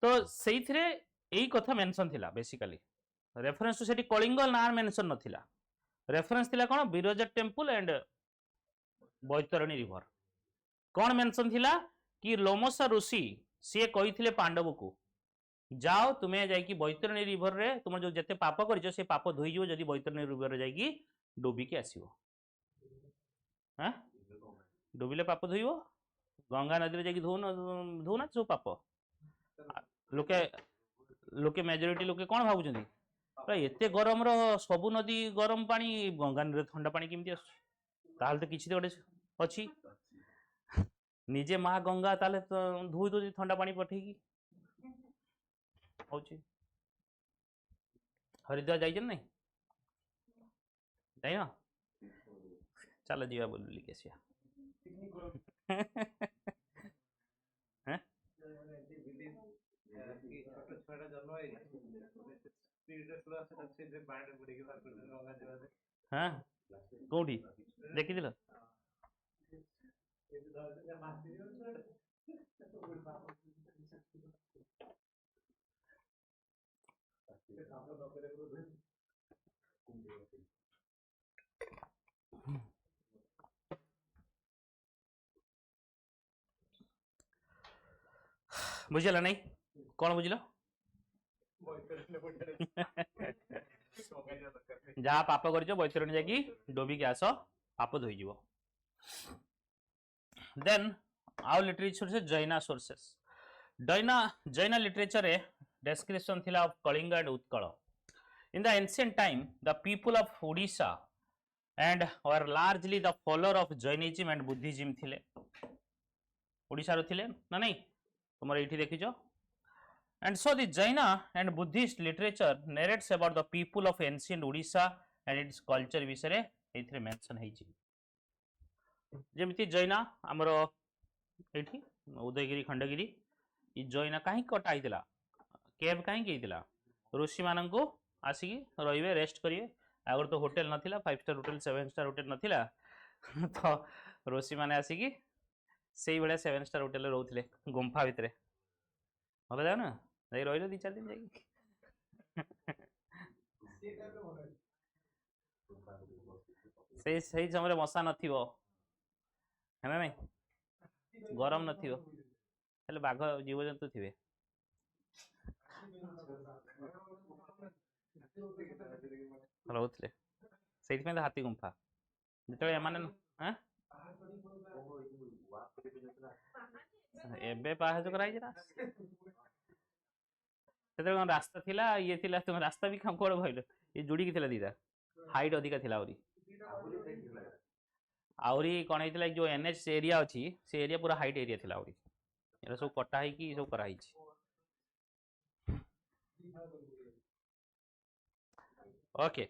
Speaker 1: तो से यही कथा मेंशन थिला बेसिकली रेफरेंस टू सेठी कलिंग ना मेंशन नथिला रेफरेंस थिला कौन Biraja temple and Baitarani river कौन मेंशन थिला कि लोमसा ऋषि सी कही पांडव को जाओ तुम्हें जाइकी बैतरणी रिवर रे तुम जो जते पाप कर से पाप धोई जो जदि बैतरणी रिवर रे जाइकी डूबिकी आसीबो हां डूबिले पाप धोइबो गंगा नदी रे जाइकी धोना जो पाप लोके लोके मेजॉरिटी लोके कोन भाबुचंदी एते गरम रो सबु नदी गरम पानी गंगा नदी रे ठंडा पानी केमती आसु ताल तो किछि गोटे अछि निजे मां गंगा ताले तो धोई दो ठंडा पानी पठेकी होची हरिद्वार जाइछन नहीं जाइना चलो जीवा बोलली केसिया हैं हाँ कोठी देखी दिल बुझल नहीं कौन बुझल जहाँ पाप कर बैतरणी जाकि डोबी के आस पाप धोई जीव देन आउ लिटरेचर से जैना सोर्सेस जैना literature description thila of Kalinga and Utkala. In the ancient time, the people of Odisha and were largely the follower of Jainism and Buddhism thile. Odisha ro thile na nahi tumar ethi dekhijo. And so the Jaina and Buddhist literature narrates about the people of ancient Odisha and its culture विषय एथिरे mention हेछि. जेमिति जैना हमरो एठी उदयगिरी खंडगिरी इ जैना काहे कटा आइतला cab कहीं गईला ऋषि मान को आसिक रे रेस्ट करेंगे आगर तो होटेल नाला 5 स्टार होटेल 7 स्टार होटेल नाला तो ऋषि मैंने आसिक से भाया 7 स्टार होटेल रोते गुंफा भितर हम जाओ ना रही 2-4 दिन से समय मशा नथिबो है ना नहीं गरम नथिबो हेले बाघ जीवजंतु थिबे रोते से हाथी गुंफा जो एबे पाहाज कराई रास्ता थिला ये थिला तुम रास्ता भी कम कोड़ भइलो ये जुड़ी की थिला दीदा हाइट अधिका थिला आउरी कोन हेतिला जो एनएच एरिया अछि से एरिया पूरा हाइट एरिया थिला आउरी एरा सब कटा है कि सब करा हिची okay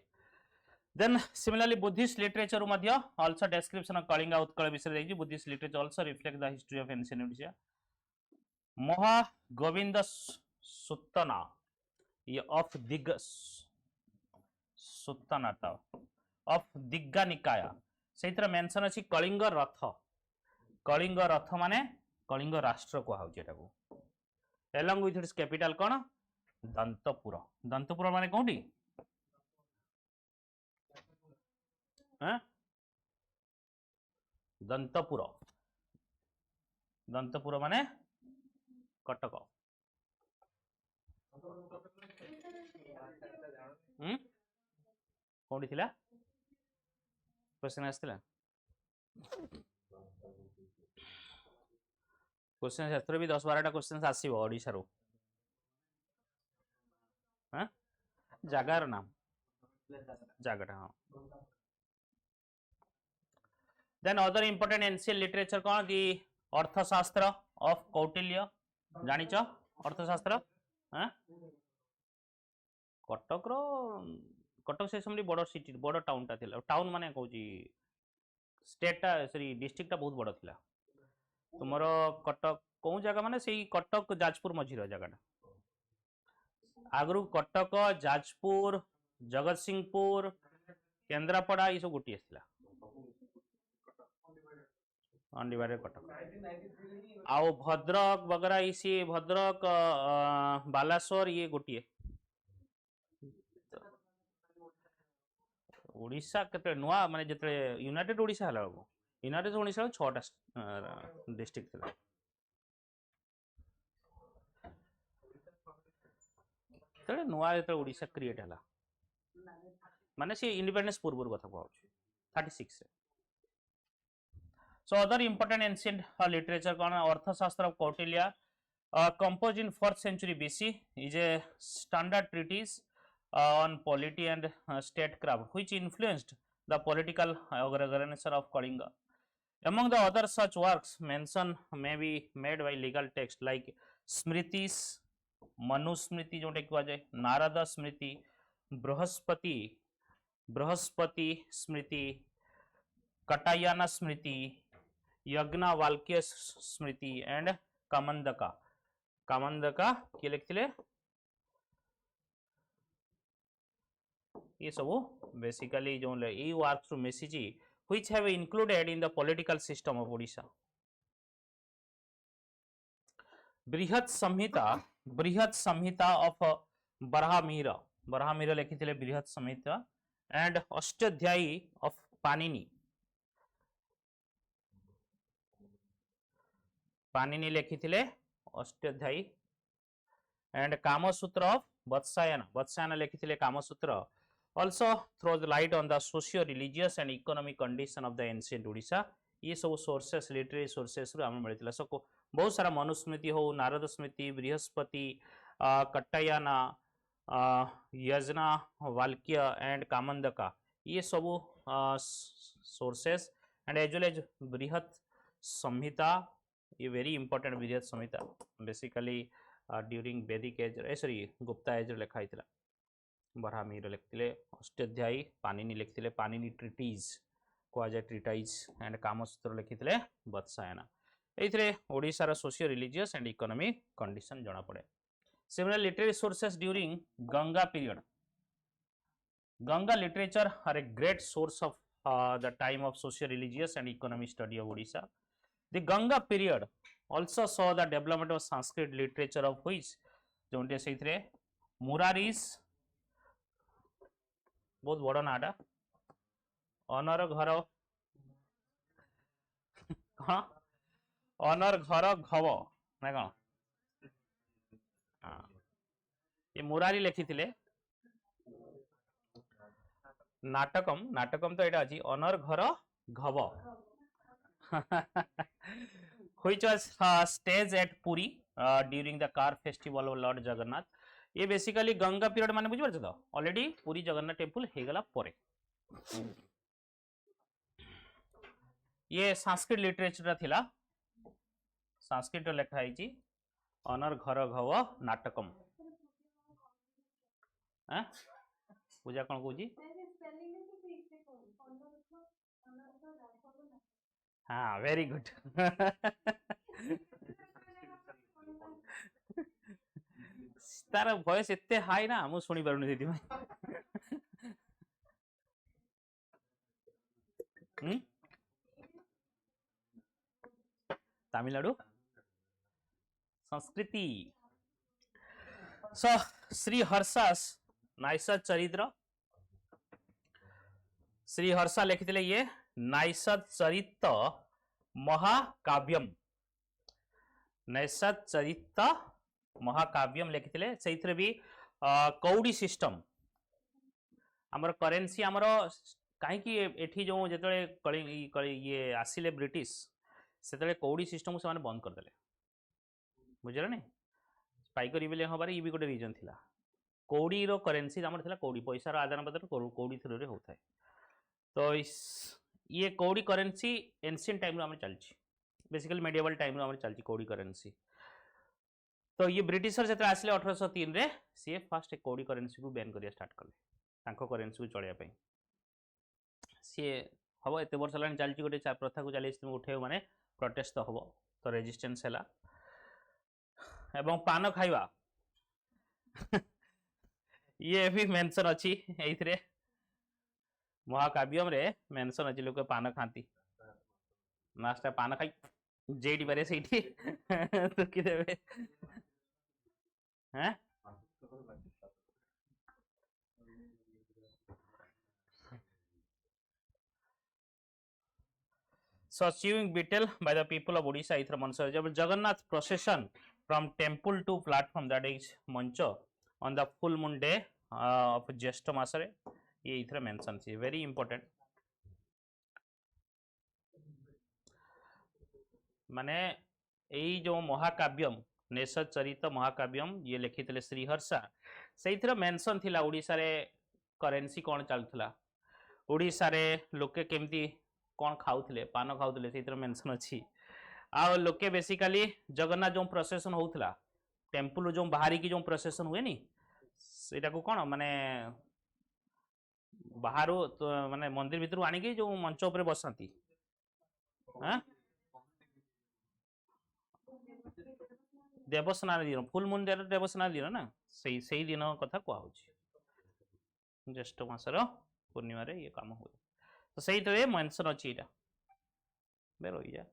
Speaker 1: then similarly Buddhist literature मध्य also description of Kalinga Utkal विषय देखि Buddhist literature also reflect the history of ancient Odisha Maha Govinda Suttanta ये ऑफ दिग्ग सुत्तनाता ऑफ दिग्गा निकाय से मेंशन अछि कलिंग रथ माने कलिंग राष्ट्र को हाउ जेटा को एलॉन्ग विथ इट्स कैपिटल कोन दंतपुर दंतपुर माने कोठी हैं दंतपुर दंतपुर माने कटक कोठी थिला क्वेश्चन आस्थिला क्वेश्चन एथर भी 10-12टा क्वेश्चन आसीबो ओडिसा रो हां जगार नाम जगटा हां then other important ancient literature कौन दी अर्थशास्त्र ऑफ कौटिल्य जानिच अर्थशास्त्र हां कटक रो कटक से समली बड़ सिटी बड़ टाउन ता थिला टाउन माने कहूची स्टेट ता सॉरी डिस्ट्रिक्ट ता बहुत बड़ थिला तुमर कटक कौन जगह माने सेही कटक जाजपुर मझीर जगहटा आगरु कटक जाजपुर जगत सिंहपुर केंद्रापड़ा ये सब गोटी आसला अनडिवाइडेड कटक आउ भद्रक वगैरह इसी भद्रक बालासोर ये गोटी ओडिशा केते नुआ माने जते यूनाइटेड ओडिशा हला यूनाइटेड ओडिशा 6टा डिस्ट्रिक्ट थिला तले नुआ जते ओडिशा क्रिएट हला माने से इंडिपेंडेंस पूर्व कथा कहू 36 रे so other important ancient literature कौन अर्थशास्त्र of Kautilya composed in 4th century BC is a standard treatise on polity and state craft which influenced the political organization of Kalinga. Among the other such works mention may be made by legal text like Smritis, Manusmriti Jote कहा जाए नारद स्मृति बृहस्पति स्मृति कटायाना स्मृति यज्ञ वाल्क्य स्मृति and Kamandaka किए लिखिले ये सब basically जो ये works रू message which have included in the political system of Odisha. बृहत संहिता of बराहमिहिर लिखिथिले बृहत संहिता and अष्टाध्यायी of पाणिनि लिखिथिले अष्टाध्यायी एंड कामसूत्र ऑफ वत्सायन लिखिथिले Kamasutra also throws light on the socio religious and economic condition of the ancient Odisha ये सब sources literary sources रो हम मिलतिला सो बहुत सारा मनुस्मृति हो नारद स्मृति बृहस्पति कट्टयाना यजना वाल्क्य एंड कामंदका ये सब sources and as well as Brihat Samhita ये very important Brihat Samhita basically during Vedic age sorry Gupta age लिखा हितला बराहमिहिर लिखिथिले अष्टाध्यायी पाणिनि लिखिथिले पाणिनि ट्रिटीज को जाय ट्रिटाइज एंड कामसूत्र लिखिथिले वत्सायन एथिरे ओडिसा रा socio religious and economic condition जणा पड़े similar literary sources during Ganga period Ganga literature are a great source of the time of socio religious and economic study of Odisha the Ganga period also saw the development of Sanskrit literature of which जोंटे सेथिरे मुरारीज बहुत बड़ नाटा owner घर हाँ owner घर घव ना कौन ये मुरारी लिखिथिले नाटकम तो एटा अछि अनर घर घव which was staged at Puri during the car festival of Lord Jagannath ये बेसिकली गंगा पीरियड माने बुझ परछ तो ऑलरेडी पुरी जगन्नाथ टेम्पल हे गला परे ये संस्कृत लिटरेचर थिला संस्कृत लिखाई अनर घर घव नाटकम पूजा कौन कौची हाँ वेरी गुड तार वॉइस एते हाई ना मु सुनी पारुनी दीदी तमिलनाडु संस्कृति सो श्री हर्षास नाइसत चरित्र श्री हर्षा लिखिते ये नाइसत चरित्र महाकाव्यम नैसत चरित्र महाकाव्यम लिखिते से भी कौड़ी सिस्टम आमर करेन्सी आमर कहीं एठी जो जो ये आसिले ब्रिटिश से कौड़ी सिस्टम से बंद करदे बुझे नहीं पाइक रिबेलियन हबार ये भी गोटे रीजन थिला कौड़ी रो करेन्सी आमर थिला कौड़ी पैसार आदान प्रदान कौड़ी थ्रू रे होता है तो ये कौड़ी करेन्सी एंशिएंट टाइम रो चलची बेसिकली मेडिएवल टाइम रो चलची कौड़ी करेन्सी तो ये ब्रिटिशर जो आसिले 1803 रे सी फास्ट कौड़ी करेन्सी को बैन करिया स्टार्ट कले तांको करेन्सी को चलिया पई सी हम एत वर्ष है चलती गोटे प्रथा को चली उठे माने प्रोटेस्ट तो हम तो रेजिस्टेंस है एवं पान खाइबा ये भी मेंशन अच्छी एइथरे महाकाव्यम रे मेंशन अच्छी लोग पान खाती नास्ता पान खाई जेडी बारे सेठी तो कि देबे हैं So achieving battle by the people of Odisha ithra manso jab Jagannath procession from temple to platform that is mancho on the full moon day of Jyeshta masare ye ithra mention is very important माने एई जो महाकाव्यम नेशद चरित महाकाव्यम ये लिखिते श्रीहर्षा से mention थिला ओडिसा रे currency कौन चलुला ओडिसा रे लोके केमती कौन खाऊले पान खाऊले से मेंशन अच्छी आ लोके बेसिकली जगन्नाथ जो प्रोसेसन होउथला टेम्पल जो बाहरी की जो प्रोसेसन हुए नी सेटा को कौन माने बाहर तो माने मंदिर भीतर आनी की जो मंच ऊपर बसंती हां देवस्नान दिन फुल मून डे देवस्नान दिन ना से दिन कथा कहूँ ज्येष्ठ मासर पूर्णिमा रे ये काम हुए तो सही मेंशन अच्छी इटा बे रही जाए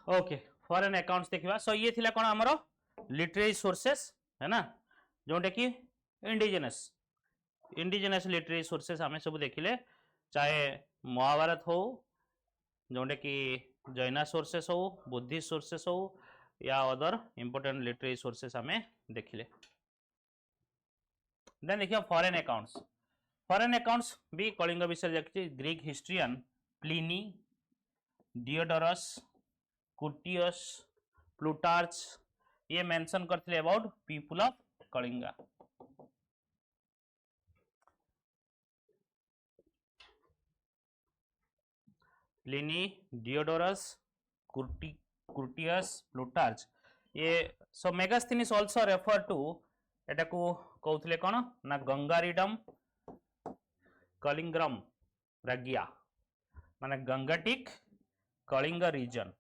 Speaker 1: ओके फॉरेन अकाउंट्स देखिबा सो ये थिला कोन हमरो लिटरेरी सोर्सेस है ना जोंटे कि इंडिजिनस लिटरेरी सोर्सेस हमें सब देखिले चाहे महाभारत हो जोंटे कि जैना सोर्सेस हो बुद्धिस्ट सोर्सेस हो या अदर इंपोर्टेंट लिटरेरी सोर्सेस हमें देखिले देन देखिए फॉरेन अकाउंट्स भी कलिंग विषय देखिए Greek historian Pliny Diodorus Curtius Plutarch ये मेंशन करते about people of Kalinga Pliny Diodorus Curtius Plutarch ये so Megasthenes also refer to एटा को कहउथले कोन ना गंगारिडम कलिंग्रम राज्ञा माने गंगाटिक कलिंग रीजन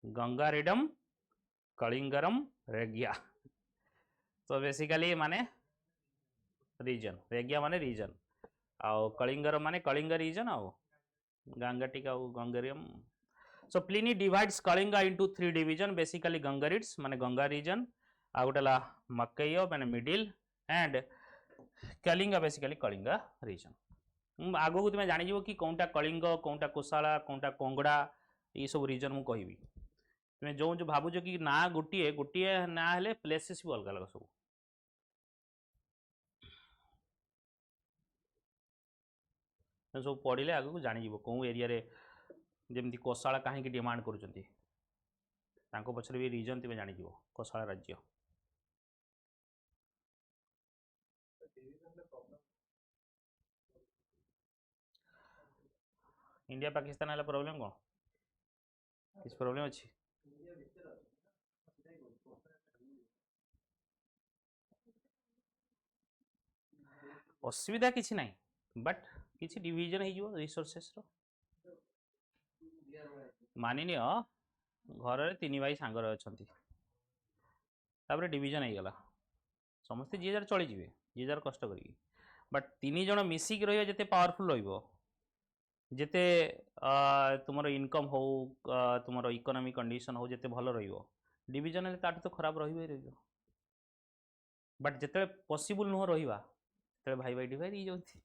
Speaker 1: गंगारिडम कलिंगरम रेगिया तो बेसिकली माने रीजन रेगिया माने रीजन आउ कलिंगरम माने कलिंग रीजन आउ गंगाटिक आउ गंगरियम so Pliny divides Kalinga into 3 division basically Gangarides माने गंगा रीजन आ गोटेला मक्कैयो माने middle and Kalinga basically Kalinga region आगो तुम जान कि कौनटा कलिंग कौनटा कोशाला कौनटा कंगड़ा ये सब रीजन मुझे कहबी तुम जो जो भावुच कि ना गोटे गोटे ना हेले प्लेसेस भी अलग अलग सब सब पढ़ले आगू जान कौ एरिया जमी कोशाला कहीं डिमांड कर पचर भी रीजन तुम जान कोशाला राज्य इंडिया पाकिस्तान है प्रॉब्लम कौन किस प्रॉब्लम अच्छी असुविधा किसी ना बट किसी डिविजन हो रिसोर्सेस मानि नि घर तीन भाई सांगर अच्छा डिविजन हो गला समस्ते जी जार चलीजे जी जार कष्ट कर बट तीन जन मिसिक रे पावरफुल जिते तुम इनकम हो तुम इकोनॉमिक कंडीशन हो जिते भल डिविजन तो खराब रही बट जिते पॉसिबल नुह रहा भाई भाई डिवाइड हो जाती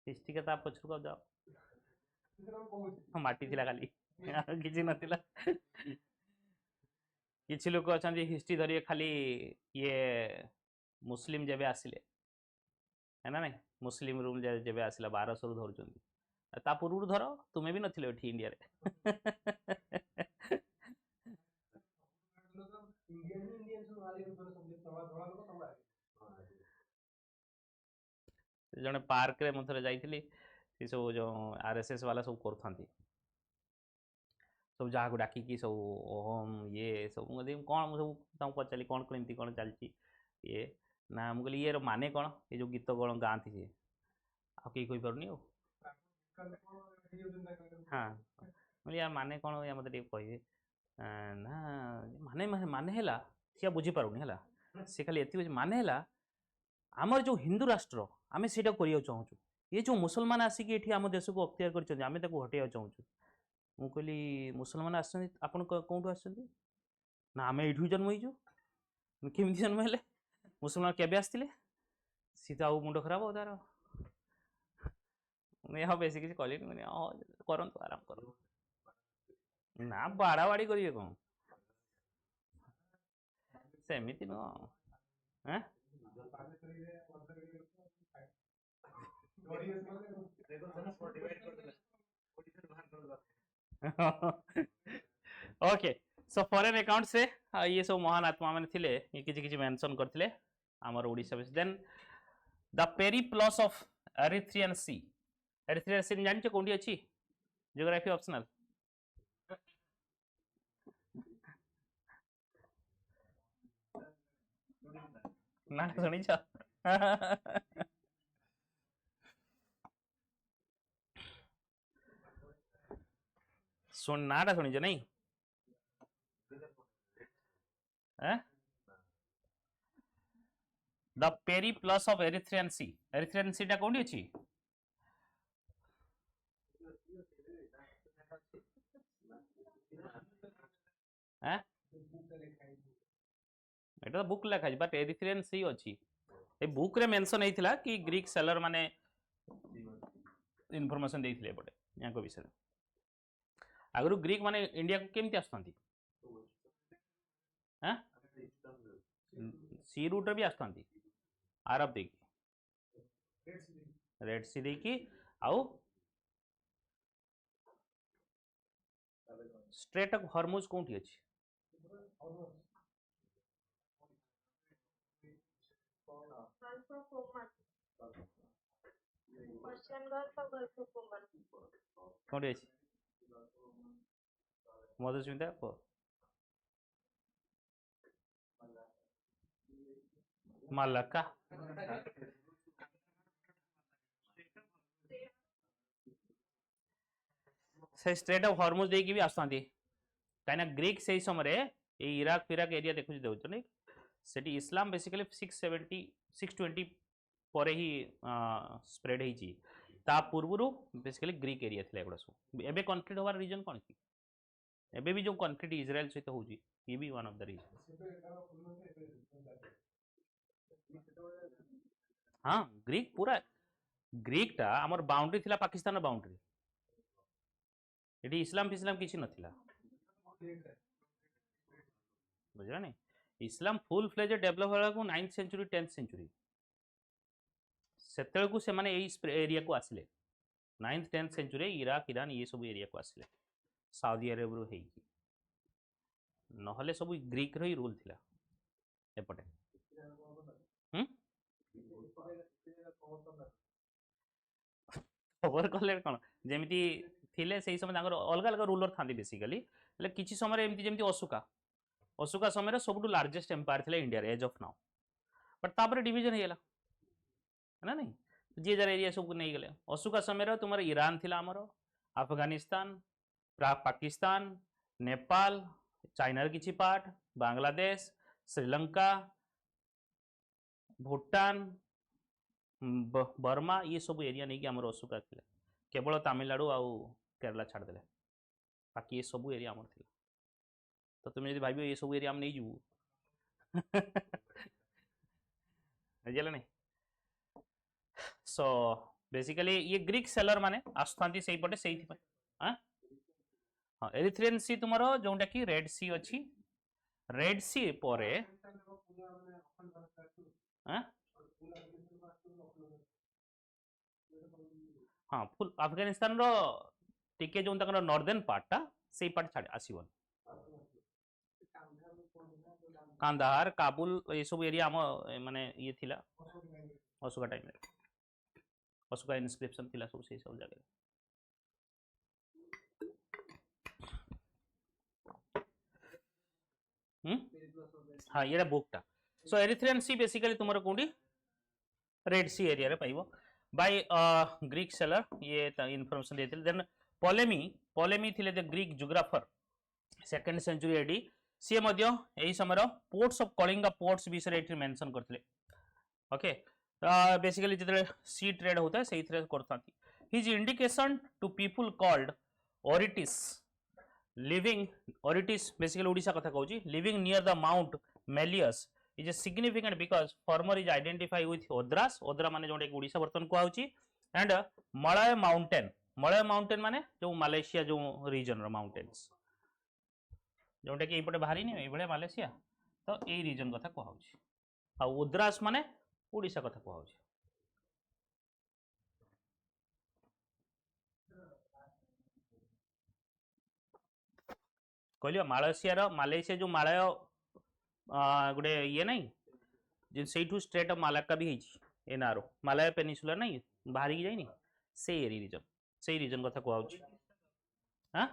Speaker 1: हिस्ट्री के पछर को जाओ माटी थिला खाली किसी नथिला किसी लोक अच्छा हिस्ट्री धरिए खाली ये मुस्लिम जेबे आसिले है ना नहीं मुस्लिम रूल जेबे आसिला 1200 रु धरुचंदी ता पूर्व धर तुम्हें भी नथिले एठी इंडिया रे जने पार्क रे मथरे जाइथिली से सब जो आरएसएस वाला सब करथांती सब जहाँ को डाकिकी सब ओम ये सब कौन सब पचारि कौन कमी कौन चलती ये ना मुझे ये माने कौन ये जो गीत कौन गाँति सी कई कही पारनी हाँ मुझे यार माने कौन या मत कहे ना माने माने है सी बुझीपारुनी है सी खाली ये माने है आमर जो हिंदू राष्ट्र आम से चाहूँ ये जो मुसलमान आसिक ये आम देश को अख्तियार कर हटाइवा चाहूँ मु कहली मुसलमान आपन कौटू ना आम यू जन्म हो केमी जन्म है मुसलमान केबे आसते सी तो मुंड खराब हो तार हाँ बेस किसी कहली हाँ करतु आराम कर ना बाड़ा बाड़ी करेंगे कौन सेमती नुह ओके सो फॉरेन अकाउंट से ये सब महान आत्मा मैंने थिले ये किसी मेंशन करथिले हमर ओडिसा में then the Periplus of Erythraean sea जानचे कोंडी अछि ज्योग्राफी ऑप्शनल ना सुनी छ सुन नाटा सुनी छ नहीं द पेरिप्लस ऑफ एरिथ्रियन सी टा कोंडी अछि एटा बुक लिखा बट एरिथ्रियन सी अच्छी ए बुक रे मेंशन होइथिला कि ग्रीक सेलर माने इनफॉरमेशन देइथिले एपटे याको विषय आगु ग्रीक माने इंडिया को केमती आसथांती हैं सी रूट रे भी आसथांती अरब देखी रेड सी देखी आउ स्ट्रेट ऑफ हॉर्मुज कोठी अछि कौन अच्छी मधुस्मिता मल्लका से स्ट्रेट ऑफ हॉर्मुज देकी भी आसथांती कहीं ग्रीक से समय इराक फिराक एरिया देखुच देउछन सेठी इस्लाम बेसिकली 620 पर ही स्प्रेड होइची ता पूर्वरु बेसिकली ग्रीक एरिया थिला एगुडा सब एबे कॉन्फ्लिक्ट होवार रीजन कोन की एबे भी जो कॉन्फ्लिक्ट इजराइल सहित होउची ये भी वन ऑफ द रीजन हां ग्रीक पूरा ग्रीक टा हमर बाउंड्री थिला पाकिस्तान बाउंड्री एटी इस्लाम फिस्लाम किसी नथिला बुझला नहीं इस्लाम फुल फ्लेज डेवलप होला को 9th सेंचुरी 10th सेंचुरी सेतेल को से माने एरिया को आसले 9th 10th century Iraq Iran ये सब एरिया को आसले साउदी अरेब रो हेई नहले सब ग्रीक रो ही रूल थिला एपटे हम खबर कले कोन जेमिति थिले सेही समय तांगर अलग अलग रूलर थांदी बेसिकली ले किछि समय एमति जेमिति अशोका अशोका समय सबुठु लार्जेस्ट एम्पायर थिला India as of now but तापर डिवीजन हेला है ना नहीं जे जार एरिया सब नहीं गले अशोका समय तुम ईरान थिला हमर अफगानिस्तान पाकिस्तान नेपाल चाइनार किछि पार्ट बांग्लादेश श्रीलंका भूटान बर्मा ये सब एरिया नहीं कि हमर अशोका थिला केवल तमिलनाडु आउ केरला छाड़ देले बाकी ये सब एरिया हमर थिला तो तुम यदि भाबियो ये सब एरिया हम नहीं जीवु बुझिला नहीं सो बेसिकली ये ग्रीक सेलर माने आस्थांती सेही पटे सेही थि हां हां एरिथ्रियन सी तुमरो जोंटा कि रेड सी अछि रेड सी परे हां हां फुल अफगानिस्तान रो टिके जों तकर नॉर्दर्न पार्ट ता सेही पार्ट छाड़ आसीबन कांधार काबुल ये सब एरिया हम माने ये थिला अशोका टाइम रे अशोका इनस्क्रिप्शन थिला सब से सब जगह हाँ ये बुकटा सो एरिथ्रियन सी बेसिकली तुमर कोंडी रेड सी एरिया रे पाइबो बाय ग्रीक सेलर ये इन्फॉर्मेशन देथिल देन पोलेमी थिले the Greek geographer 2nd century AD सी मध्य एही समय पोर्ट्स ऑफ कलिंगा पोर्ट्स विषय एठी मेंशन करथिले ओके बेसिकली जितने सी ट्रेड होता है सही ट्रेड करता थी his indication to people called Oretes living Oretes basically Odisha कथा कहूची living near the mount Maleus is a significant because former is identify with Odras Odra माने जोंटे ओडिशा बर्तन को आउची एंड मलय माउंटेन माने जो मलेशिया जो रीजन रो माउंटेन्स जोंटे कि एपटे बाहरी नहीं एबळे मलेशिया तो ए रीजन कथा कहउची आ ओद्रास माने ओडिशा कथा कहउची कहलियो मालेशिया जो मालय गोटे ये नहीं जे सेठू स्टेट ऑफ मालाक्का भी हेची एनारो मालय पेनिसुला नहीं बाहरी की जाइनी से रीजन कथा कहउची हां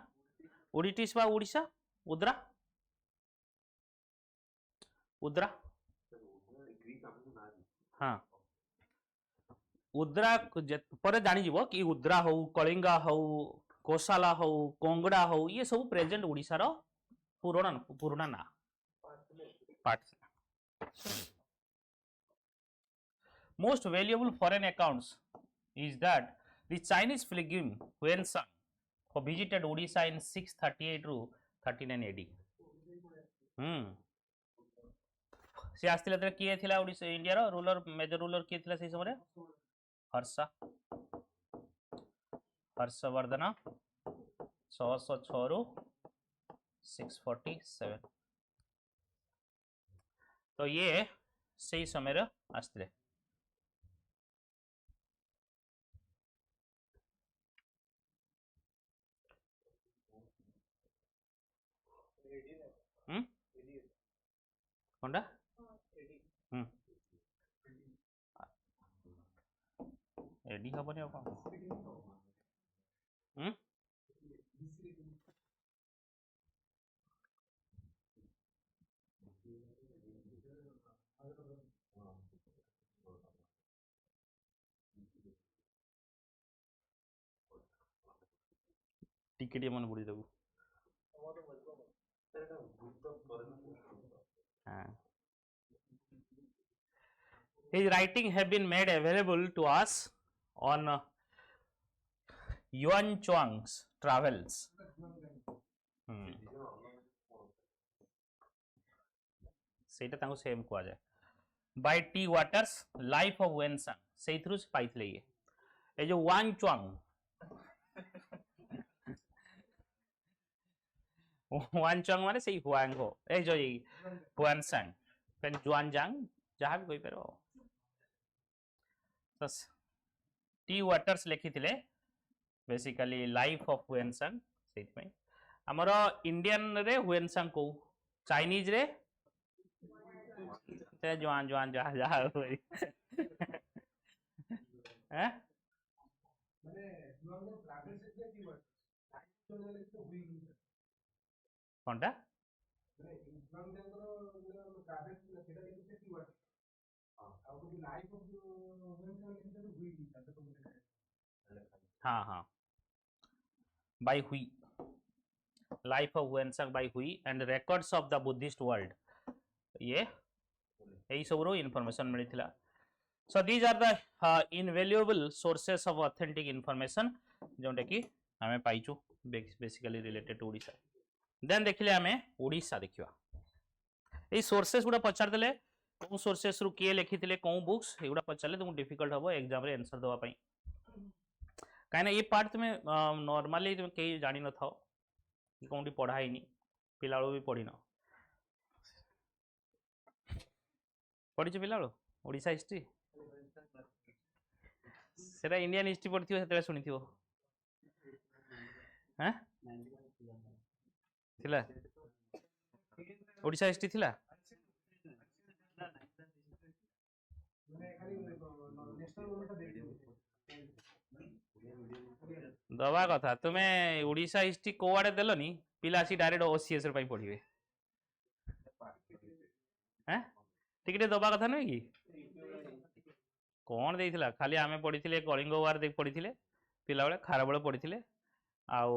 Speaker 1: ओडिटिस बा ओडिशा उद्रा हाँ उद्रा पर जानी जीवो कि उद्रा हो कलिंगा हो कोसाला हो कोंगड़ा हो ये सब प्रेजेंट ओडिशा रो पुराना ना part most valuable foreign accounts is that the Chinese Pilgrim Hiuen Tsang visited Odisha in 638 to 39 AD से आस्तिले तरे किए थिला ओडिशा इंडिया रो रूलर मेजर रूलर किए थिला सेही समय हर्षवर्धन 606 रो 647 तो ये सही समय रे आस्तिले कोंडा एडी हबनी अब टिकेट मन बुड़ी देबू His writing have been made available to us on Yuan Chwang's travels सेटा तांको सेम कुआ जाए by T Watters life of Hiuen Tsang से थ्रू से पाइथले ये जो वांग चुआंग वान चंग माने से हुआंग हो ए जो हुआन सांग पेन जुआन जांग जहाँ भी कोई पेरो बस टी वाटर्स लिखिथिले basically life of Hiuen Tsang सेट में हमरो इंडियन रे हुएन सांग को चाइनीज रे ते जुआन जुआन जहाँ जहाँ होई हैं माने जुआन ट्रैवल से की वर्ड कोनटा हाँ हाँ by Hwui life of Hiuen Tsang by Hwui and records of the Buddhist world ये यही सब इनफॉरमेशन मिलता so these are the invaluable sources of authentic information जोटा कि आम पाइचु basically related to Odisha then देखिले आमे ओडिशा देखिवा ए सोर्सेस गुडा पचार देले को सोर्सेस रु के लिखिथिले को बुक्स एगुडा पचारले तुम डिफिकल्ट हबो एग्जाम रे आंसर दवा पई काइना ये पार्ट तुम नॉर्मली तुम के जानि न थाओ कि कोंडी पढाइनी पिलाळो भी पढिनो पढिछ पिलाळो ओडिशा हिस्ट्री सेटा इंडियन हिस्ट्री पढिथियो सेते सुनिथियो हैं थिला ओडिशा हिस्ट्री थिला दवा कथा तुम्हें ओडिशा हिस्ट्री को आड़े देलनी पिला आसी डायरेक्ट ओसीएस रे पढ़िबे हैं टिकटे दबा कथा नहीं कि कौन देइथिला खाली आमे पढ़िथिले कलिंग वार देख पढ़िथिले पिला बेले खारबळ पढ़िथिले आउ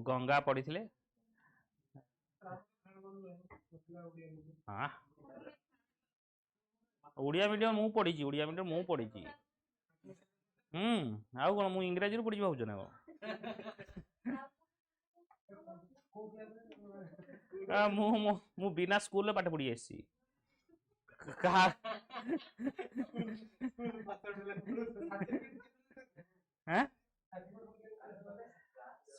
Speaker 1: गंगा पढ़िथिले हाँ ओडिया मीडियम मु पढ़ी ओडिया मीडियम मु पढ़ी आउ कौन मु इंग्राजी रू पढ़ी भावुछ ना मु बिना स्कूल रे पाठ पढ़ी आसी कहा हैं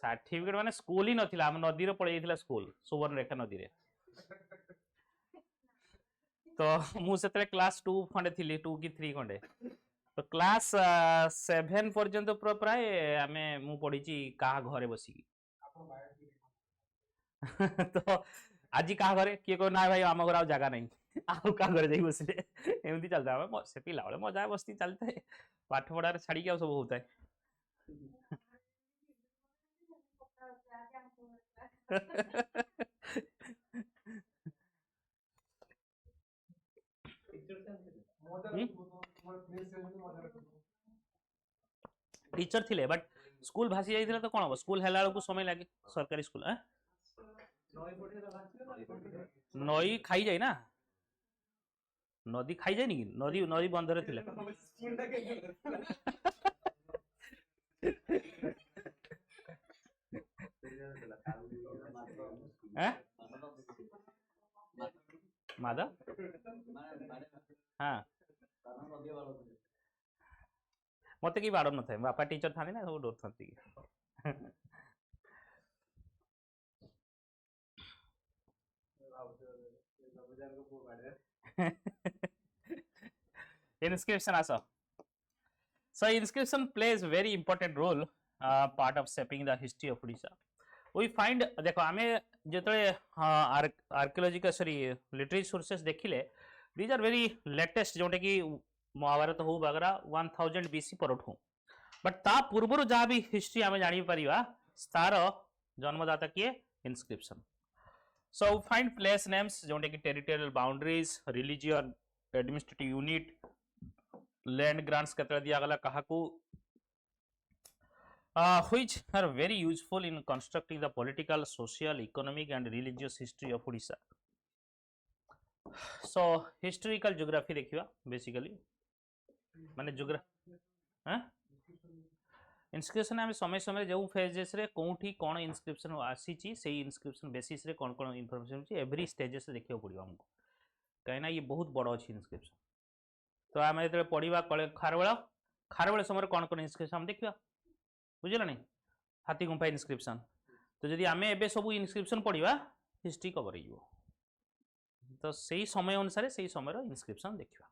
Speaker 1: सर्टिफिकेट माने स्कूल ही नथिला हम नदी रे पढ़ी जाइथिला स्कूल सुवर्ण रेखा नदी रे तो मु सेतरे क्लास 2 खंडे थिली 2 की 3 खंडे तो क्लास 7 पर्यंत प्राय आमे मु पढ़ी कहा घरे बसी तो आज कहा घरे किए को ना भाई आम घर आ जगह नहीं आउ का घरे जाई बसले एमती चलता है से पिला बेले मजा बस्ती चलता है पाठ पढ़ार छाड़ी सब होता है टीचर थिले बट स्कूल भासी जाइथिला तो कोन हो स्कूल हेला बेलकु समय लागे सरकारी स्कूल हैं नई खाई जाए ना नदी खाई जाए नी नदी नदी बंद रे थिले हैं मादा हाँ मत कि बाड़ न था बापा टीचर था ना सब डर था inscription also so inscription plays very important role part of shaping the history of Odisha we find देखो आमे जेतले आर्कियोलॉजिकल सॉरी लिटरेरी सोर्सेस देखिले these are very latest Jote कि महाभारत हो वगैरह 1000 BC परठ हो बट ता पूर्वरु जहाँ भी हिस्ट्री आमे जानि परिबा तार जन्मदाता किए inscription so we find place names जोटे कि territorial boundaries religion administrative unit land grants केतरा दिया गला काहाकू which are very useful in constructing the political social economic and religious history of Odisha so historical geography देखिवा basically माने geography हैं इनस्क्रिप्शन आम समय समय जो फेजेस रे कोठी कौन इनस्क्रिप्शन आसी से इनस्क्रिप्शन बेसिस रे कौन कौन इनफॉरमेशन एवरी स्टेजेस देखा पड़ो आमको कहीं ये बहुत बड़ अच्छी इनस्क्रिप्शन। तो आम जो पढ़ा खारबेल समय कौन कौन इनस्क्रिप्शन आम देखा बुझल नहीं हाथी गुंफा इनस्क्रिप्शन। तो जदि आम ए सब इनस्क्रिप्शन पढ़ा हिस्ट्री कवर हो तो सही समय अनुसार से समय इनस्क्रिप्शन देखा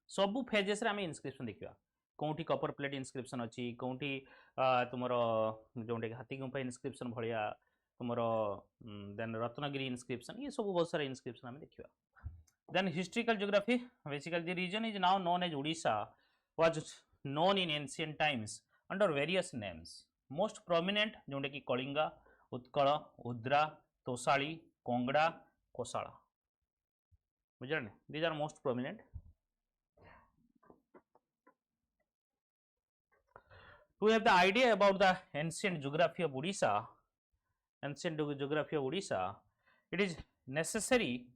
Speaker 1: सबू फेजेस रे आम इनस्क्रिप्शन देखा कौटी कपर प्लेट इनस्क्रिप्शन अच्छी कौटी तुम जो हाथी गुंफा इनस्क्रिप्शन भाया तुम देन रत्नगिरी इनस्क्रिप्शन ये सब बहुत सारा इनस्क्रिप्शन आम देखा। Then historical geography basically the region is now known as Odisha was known in ancient times under various names most prominent जोटा कि कलिंगा उत्कल उद्रा तोशाली कोंगड़ा कोसाला बुझे these are most prominent. To have the idea about the ancient geography of Odisha, it is necessary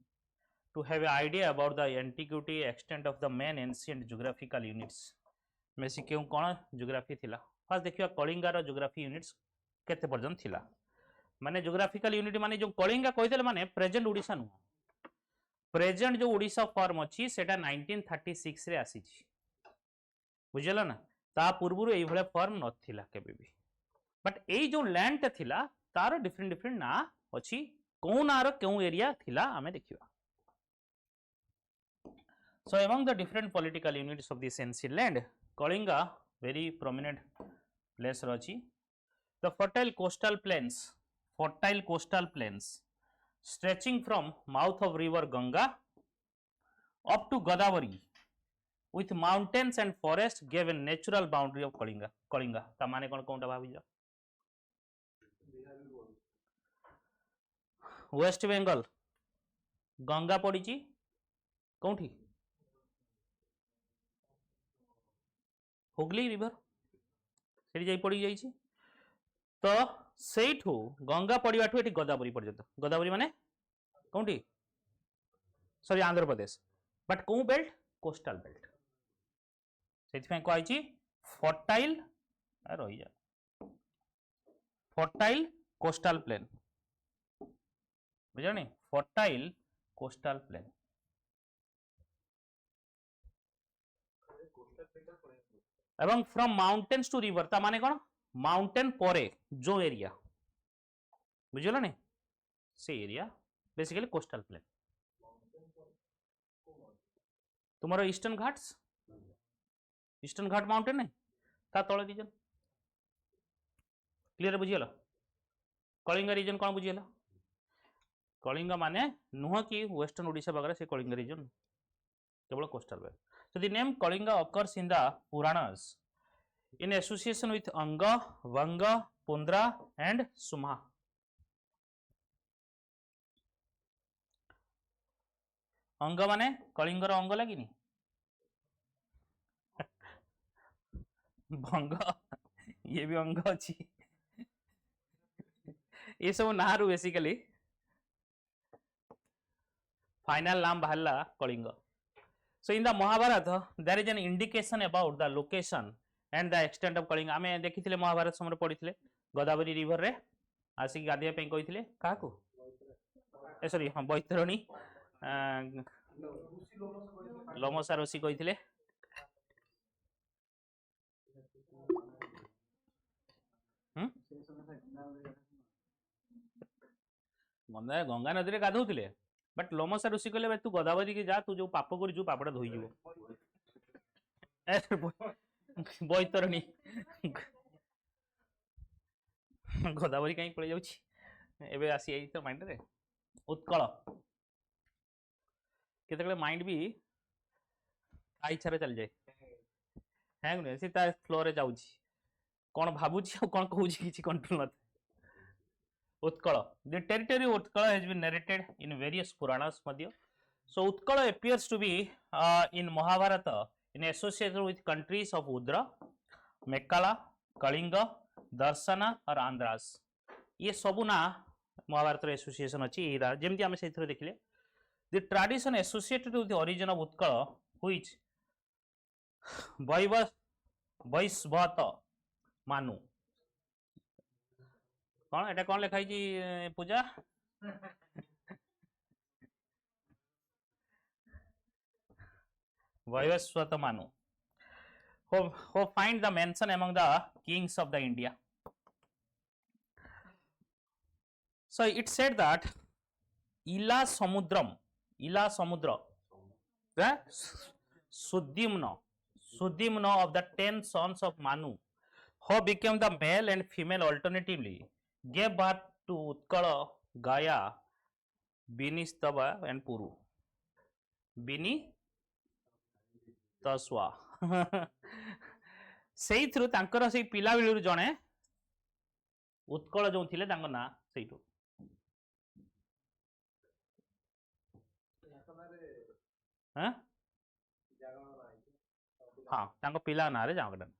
Speaker 1: to have an idea about the antiquity extent of the main ancient geographical units. बेसी क्यों कौन geography थिला fast देखिए कलिंगार geography units केते पर्यंत थिला माने geographical unit माने जो कलिंगा कहिदेले माने प्रेजेंट ओडिशा नु प्रेजेंट जो ओडिशा फॉर्म अछि सेटा 1936 रे आसी छी बुझियला ना ता पूर्व ये फॉर्म नाला केबे भी बट ये जो लैंड टा थिला तार डिफरेंट डिफरेंट ना अच्छी कौ नार क्यों एरिया थिला आमे देखिबा। So among the different political units of this ancient land Kalinga very prominent place रही। The fertile coastal plains stretching from mouth of river Ganga up to Godavari with mountains and forest gave a natural boundary of Kalinga ता माने कोन कोनटा भाबी जा waste Bengal Ganga पड़ी कौटी Hooghly river से जाई पड़ी जाई तो सेठू गंगा पड़ाठू ये गोदावरी पर्यंत गोदावरी माने कौटी सॉरी आंध्र प्रदेश बट कौ बेल्ट कोस्टल बेल्ट से कही फर्टाइल रही जा फर्टाइल कोस्टल प्लेन बुझे फर्टाइल कोस्टल प्लेन एवं फ्रॉम माउंटेन्स टू रिवर ता माने कौन माउंटेन परे जो एरिया बुझल नहीं से एरिया बेसिकली कोस्टल प्लेन तुम्हारा ईस्टर्न घाट माउंटेन नहीं ता तले रीजन क्लियर बुझीगल कलिंगा रीजन कौन बुझीगल कलिंगा माने नुह कि वेस्टर्न ओडिशा वगैरह से कलिंगा रीजन केवल coastal belt. So the name Kalinga occurs in the Puranas in association with Anga, Vanga, Pundra and Sumha. अंग माने कलिंगर अंग लगिनी भंग ये भी अंग अच्छी ये सब ना बेसिकली फाइनल नाम बाहरला Kalinga. So in the Mahabharata there is an indication about the location and the extent of Kalinga आमे देखिथिले महाभारत समय पढ़िथिले गोदावरी रिवर रे आसी गाधिया पे कहिथिले काकू ए सॉरी हां बैतरणी लोमसा ऋषि कहिथिले गंगा नदी रे गाधौथिले बट लोमसा ऋषि कहले तू गोदावरी के जा तू जो पाप कर जो पापड़ा धोई जीवो बैतरणी गोदावरी कहीं पड़े जाउछि एबे आसी आई तो माइंड रे उत्कल केतले माइंड भी आ इच्छा रे चल जाए है ने से ता फ्लो रे जाउछि कोन भाबुछि कोन कहउछि किछि कंट्रोल न Utkal. The territory of Utkal has been narrated in various Puranas. So Utkal appears to be in Mahabharata in association with countries of Udra, Mekala, Kalinga, Darsana or Andhras. ये सब ना Mahabharat association अच्छी जमी आम से देखिले the tradition associated with the origin of Utkal which Vaivasvata Manu कौन एटा कौन लिखाई पूजा वैवस्वत मानु who find the mention among the kings of the India. So it said that Ila Samudra, the Suddimna of the 10 sons of Manu, who became the male and female alternatively, gave birth to Utkala, Gaya, Binistava and Puru. Bini तस्वा सेई through तांकर सेई पिला value जणे उत्कल जो थिले तांकर ना सेइटु हां हां तांकर पिला ना रे जागडन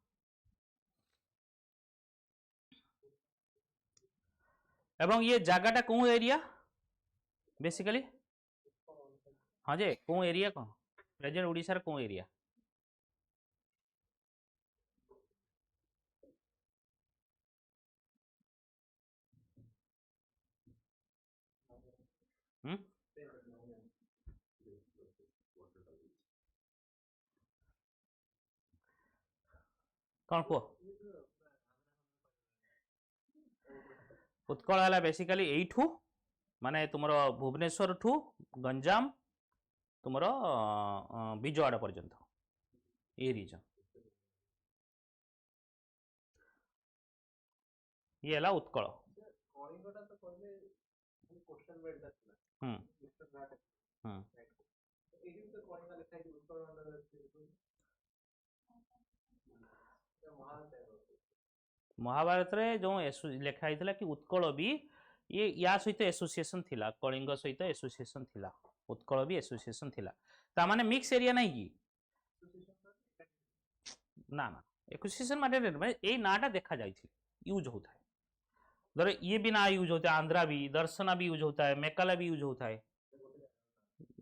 Speaker 1: एवं ये जगहटा को एरिया बेसिकली हां जे को एरिया को प्रेजेंट ओडिसा रे को एरिया कौन को उत्कल है बेसिकली एठू माने तुमर भुवनेश्वर ठू गंजाम तुमर विजयवाड़ा पर्यंत ये रीजन ये है उत्कल महाभारत रे जो लिखाई थिला कि उत्कल भी ये या सहित एसोसिएशन थिला कलिंग सहित एसोसिएशन थिला उत्कल भी एसोसिएशन थिला ता माने मिक्स एरिया नहीं की ना ना एसोसिएशन माने ए नाटा देखा जाई थी यूज होता है धर ये भी ना यूज होता है आंध्रा भी दर्शना भी यूज होता है मेकाला भी यूज होता है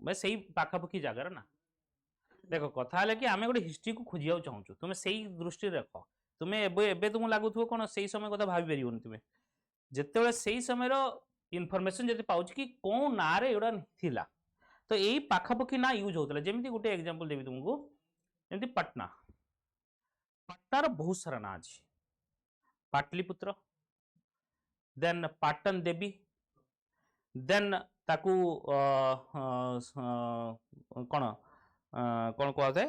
Speaker 1: मैं सही पाखापाखी जगार ना देख कथा है कि आम गोटे हिस्ट्री को खोजा चाहूँ तुम्हें सही दृष्टि रख तुम्हें एबे तुम लगुव कौन से समय कथा भाभी पार तुम्हें जिते से समय इनफर्मेशन जब पाँच कि कौन ना रे एड़ा थिला तो यही पाखापाखी ना यूज होता है जमी गोटे एग्जांपल देवी तुमको जमी पटना पटनार बहुत सारा ना अच्छी पाटलिपुत्र देन पाटन देवी देन ताकू कौन कौन कहते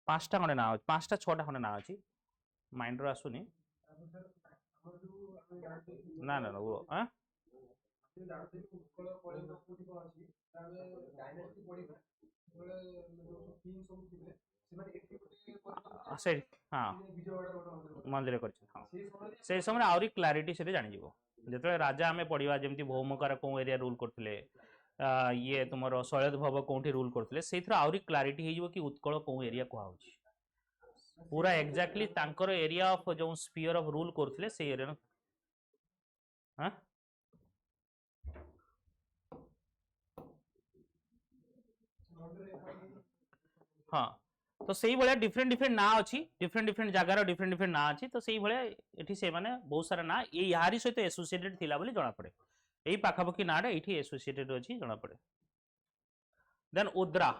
Speaker 1: पांचटा खंडे ना पांचटा छटा खंडे ना अच्छी माइंड आसुनी ना ना ना वो हाँ मंदिर से समय आहरी क्लारिटी से जानी जो राजा आम पढ़ा जमी भौमकार कौ एरिया रूल करते ये तुम शैलद भव कौटी रूल करते से आहरी क्लारिटी हो कि उत्कल कौ एरिया कह पूरा एक्जाक्टली तांकर एरिया ऑफ जो स्फीयर ऑफ रूल करते से एरिया हाँ तो सही भाया डिफरेंट डिफरेंट ना अच्छी डिफरेंट डिफरेंट जगार डिफरेंट डिफरेंट ना अच्छी तो सही भाया ये से माने बहुत सारा ना ये यारी सहित एसोसिएटेड थिला बोली जना पड़े यही पाखापाखी नाटा ये एसोसिएटेड अच्छी जना पड़े then Udra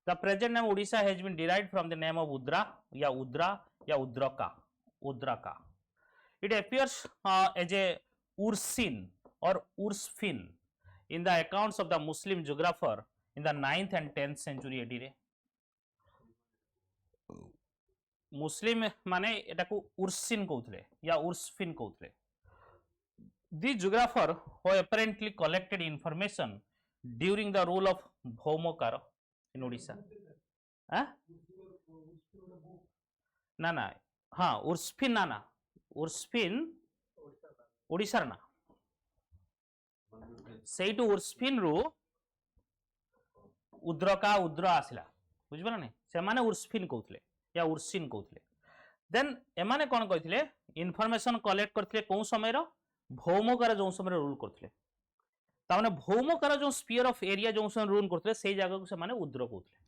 Speaker 1: the present name Odisha has been derived from the name of Udra या Udraka it appears as a ursin or ursfin in the accounts of the Muslim geographer in the 9th and 10th century AD रे मुस्लिम माने एटा को उर्सिन कहउथले या उर्सफिन कहउथले the geographer who apparently collected information during the rule of Bhaumakara in Odisha ना ना हाँ उर्सफिन ना ना उर्सफिन ओडिशा ना सेइटु उर्सफिन रु उद्रका उद्र आसिला बुझिबा ना से माने उर्सफिन कहउथले या उर्सिन कहउथले देन एमाने कोन कहिथले इनफॉरमेशन कलेक्ट करथले कोन समय रो भौमकार जो समय रूल करथले ता माने भौमकार जो स्फीयर ऑफ एरिया जो समय रूल करथले सेई जगह को से माने Udra कहउथले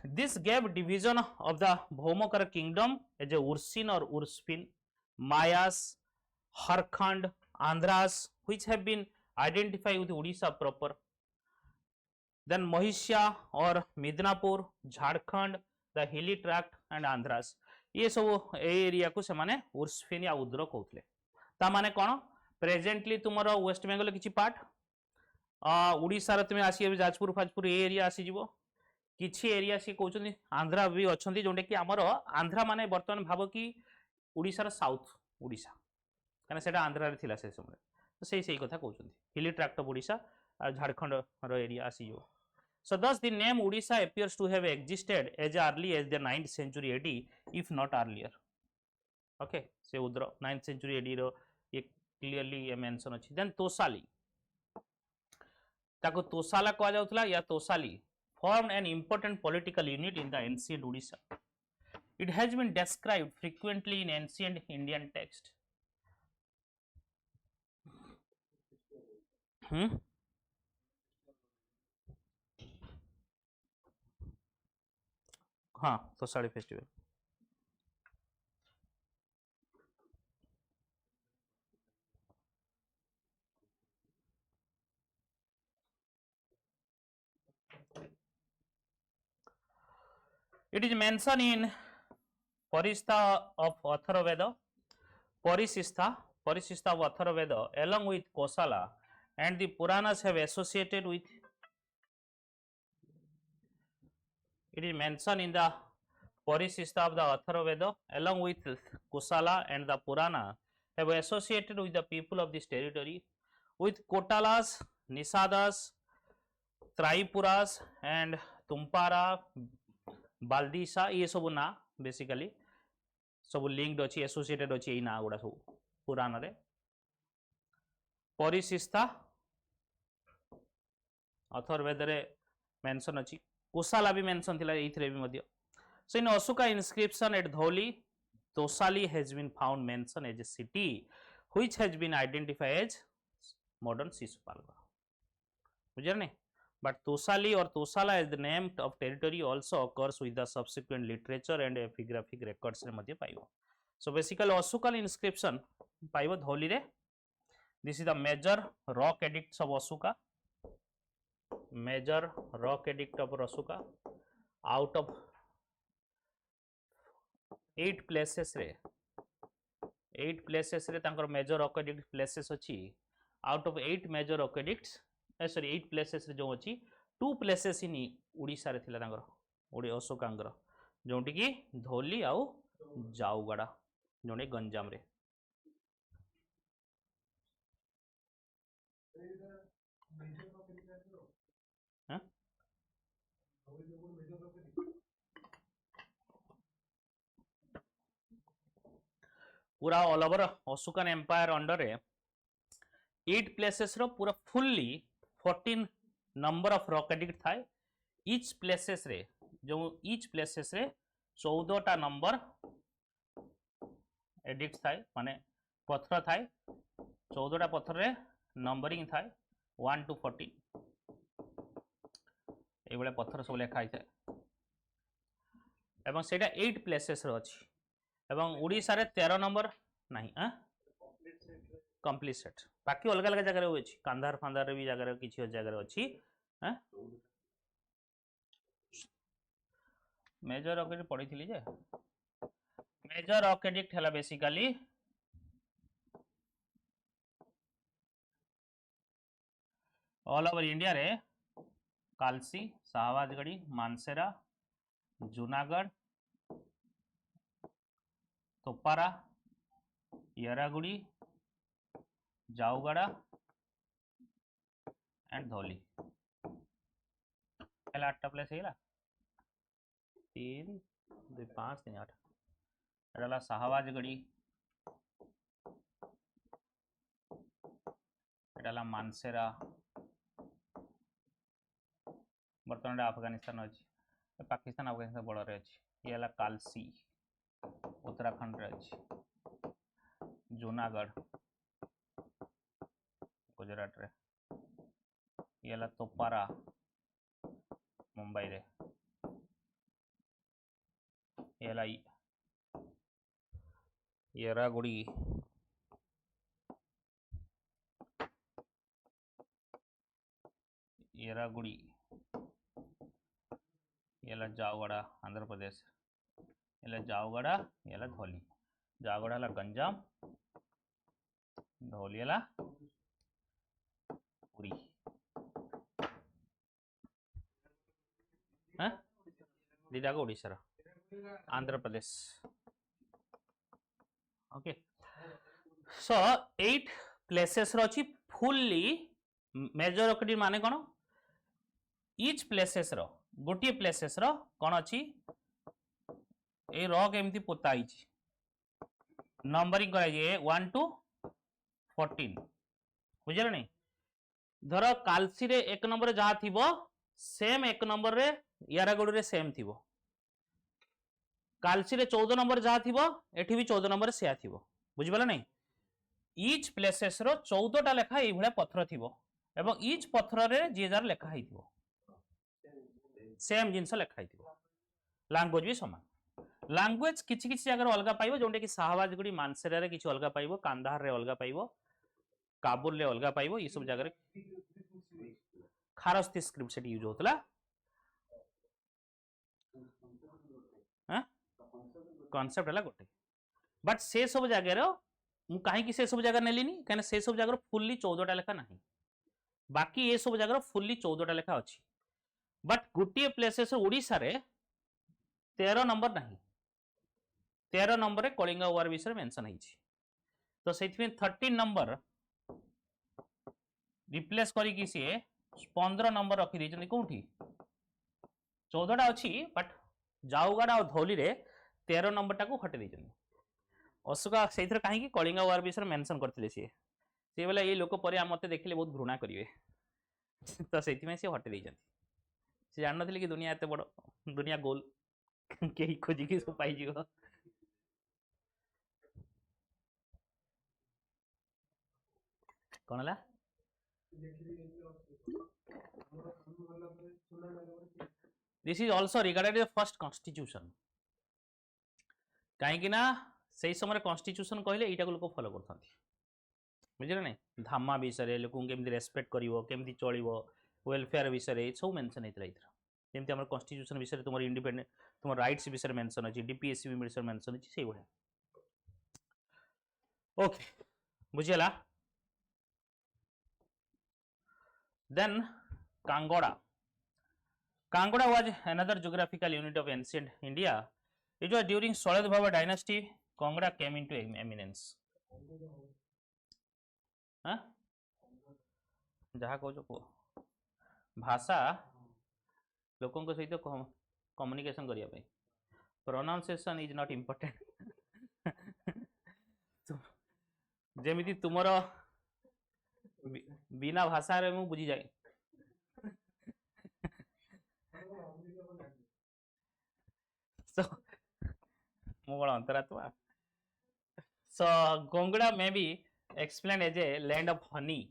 Speaker 1: This gave division of the Bhaumakara kingdom as a Ursin or Urspin, Mayas, Harkhand, Andhras, which have been identified with Odisha proper. Then Mahishya or Midnapur, Jharkhand, the hilly tract and Andhras. ये सब area को से माने उर्सफिन या उद्र कहते ता माने कौन प्रेजेंटली तुमर वेस्ट बेंगल किछि पार्ट उड़ीसा रे तुमे आसी जाजपुर फाजपुर ए एरिया आसी जीवो किछि एरिया सी कहउछन्ती आंध्रा भी अछन्ती जोंटे कि हमर आंध्रा माने वर्तमान भाव कि उड़ीसा रे साउथ उड़ीसा कने सेटा आंध्रा रे थिला से समय तो सेही कथा कहउछन्ती हिली ट्रैक्ट ऑफ उड़ीसा और झारखंड रो एरिया आसी जीवो. So thus the name Odisha appears to have existed as early as the 9th century AD, if not earlier. Okay, se udra 9th century AD ro ye clearly a mention अछि. Then Tosali, ताको तोसाला कहा जाउतला या Tosali, formed an important political unit in the ancient Odisha. It has been described frequently in ancient Indian text. हाँ Tosali festival it is mentioned in Parishta of Atharvaveda, Parishistha of Atharvaveda along with Kosala, and the Puranas have associated with. It is mentioned in the Parishistha of the Atharvaveda along with Kosala and the Purana have associated with the people of this territory with Kotalas, Nisadas, Traipuras and Tumpara, Baldisa ये सब ना basically सब linked अछि associated अछि एई ना गुडा सब पुराण रे. परिशिष्टा अथर्ववेद रे मेंशन अछि, कोसाला भी मेंशन थिला एथरे भी मध्य. So in Asuka inscription at Dholi, Tosali has been found mentioned as a city which has been identified as modern Shishupalgarh. बुझे नहीं? But Tosali or Tosala as the name of territory also occurs with the subsequent literature and epigraphic records रे मध्य पाइबो. So basically Asukal inscription पाइबो Dhauli रे. This is the major rock edicts of Asuka. Major rock edict of Asuka. Out of 8 places रे तांकर major rock edict places अछि. Out of 8 major rock edicts, sorry 8 places रे जो अछि 2 places इन उड़ीसा रे थिला तांकर ओडी अशोकांगर जोंटी की धौली आउ जाउगड़ा जोने गंजाम रे. पूरा all over Ashokan empire under रे 8 प्लेसेस रो पूरा fully 14 number of rock edict थाए. ईच प्लेसेस रे 14 टा नंबर एडिक्ट थाए माने पत्थर थाए 14 टा पत्थर रे नंबरिंग थाए 1 to 40 ए बळे पत्थर सब लेखा थाए एवं सेटा 8 प्लेसेस रो अछि एवं उड़ीसा रे 13 नंबर नहीं कंप्लीट सेट बाकी अलग अलग जगह रे अछि कांधार फांधार रे भी जगह रे किछि जगह रे अछि मेजर रॉक एडिक्ट पढिथिली जे मेजर रॉक एडिक्ट हला बेसिकली ऑल ओवर इंडिया रे कालसी, शाहबाजगढ़ी, मानसेरा, जूनागढ़, तोपारा, येरागुड़ी, जाऊगड़ा एंड धौली. पहला 8 प्लेस है 3 2 5 3 8 एडला शाहबाजगढ़ी एडला मानसेरा बर्तमान अफगानिस्तान अच्छी पाकिस्तान अफगानिस्तान बॉर्डर रे अच्छी ये हला कालसी उत्तराखंड रे अच्छी जूनागढ़ गुजरात रे ये हला तोपारा मुंबई रे एलाई येरागुड़ी येरागुड़ी येला जावगड़ा आंध्र प्रदेश येला जावगड़ा येला धौली जावगड़ा ला गंजाम धौली येला पुरी हाँ दीटा को Odisha Andhra Pradesh okay so 8 places रो अछि फुल्ली मेजर ओकडी माने कोन ईच प्लेसेस रो गोटी प्लेसेस रो कोन अछि ए रॉक एमती पोताई छी नंबरिंग करा जे 1 टू 14 बुझिल नै धर कालसी रे एक नंबर जहा थिबो सेम एक नंबर रे यारागुड़ी रे सेम थिबो कालसी रे 14 नंबर जहा थिबो एठी भी 14 नंबर सेया थिबो बुझिबला नै ईच प्लेसेस रो 14 टा लेखा एई भले पत्थर थिबो एवं ईच पत्थर रे जे जार लेखा हिथिबो सेम जिंस लेखा हिथिबो लैंग्वेज भी समान लैंग्वेज किछि किछि जगह अलगा पाइबो जोंटे कि शाहबाज गुडी मानसेरा रे किछि अलगा पाइबो कांधार रे अलगा पाइबो काबुल रे अलगा पाइबो ई सब जगह रे खारस्ती स्क्रिप्ट सेट यूज होतला हां कांसेप्ट हला गोटे बट से सब जगह रो मु काहे कि से सब जगह नेलिनी काहे से सब जगह फुल्ली 14 टा लेखा नाही बाकी ये सब जगह फुल्ली 14 टा लेखा अछि बट गुटिए प्लेसेस ओडिसा रे 13 नंबर नाही 13 नंबर रे कलिंगा वार विषय मेंशन हिची तो सेथि में 13 नंबर रिप्लेस करी कि से 15 नंबर रखि दैछन कोठी 14 टा अछि बट जाऊगड़ा और धौली रे 13 नंबर टाको हटे दैछन अशोका सेथरे काहे कि कलिंगा वार विषय मेंशन करथिले से बेला ये लोक पर मते देखिले बहुत घृणा करिवे तो सेथि में से हटे दैछन से जान नथिले कि दुनिया एते बड़ दुनिया गोल केही खोजी कि सब पाई जिवो कोनला this is also regarded the first constitution कहीं ना से समय कॉन्स्टिट्यूशन कहले एटा को लोक फॉलो करथांती बुझिले नै धामा विषय लोक केमती रेस्पेक्ट करिवो केमती चलिवो वेलफेयर विषय सब मेंशन हेतला इथरा जेमती हमर कॉन्स्टिट्यूशन विषय तुमर इंडिपेंडेंट तुमर राइट्स विषय मेंशन अछि डीपीएससी विषय मेंशन अछि सेही बढिया ओके बुझियला then Kongoda Kongoda was another geographical unit of ancient India. It was during Saladbhava dynasty Kangoda came into eminence. हाँ जहाँ कहो को भाषा लोकों को सहित कम्युनिकेशन करिया पे प्रोनाउंसिएशन इज नॉट इम्पोर्टेंट जेमिति तुमरो बिना भाषा रे मु बुझी जाए so mo bada antaratma so Kangoda may be explained as a land of honey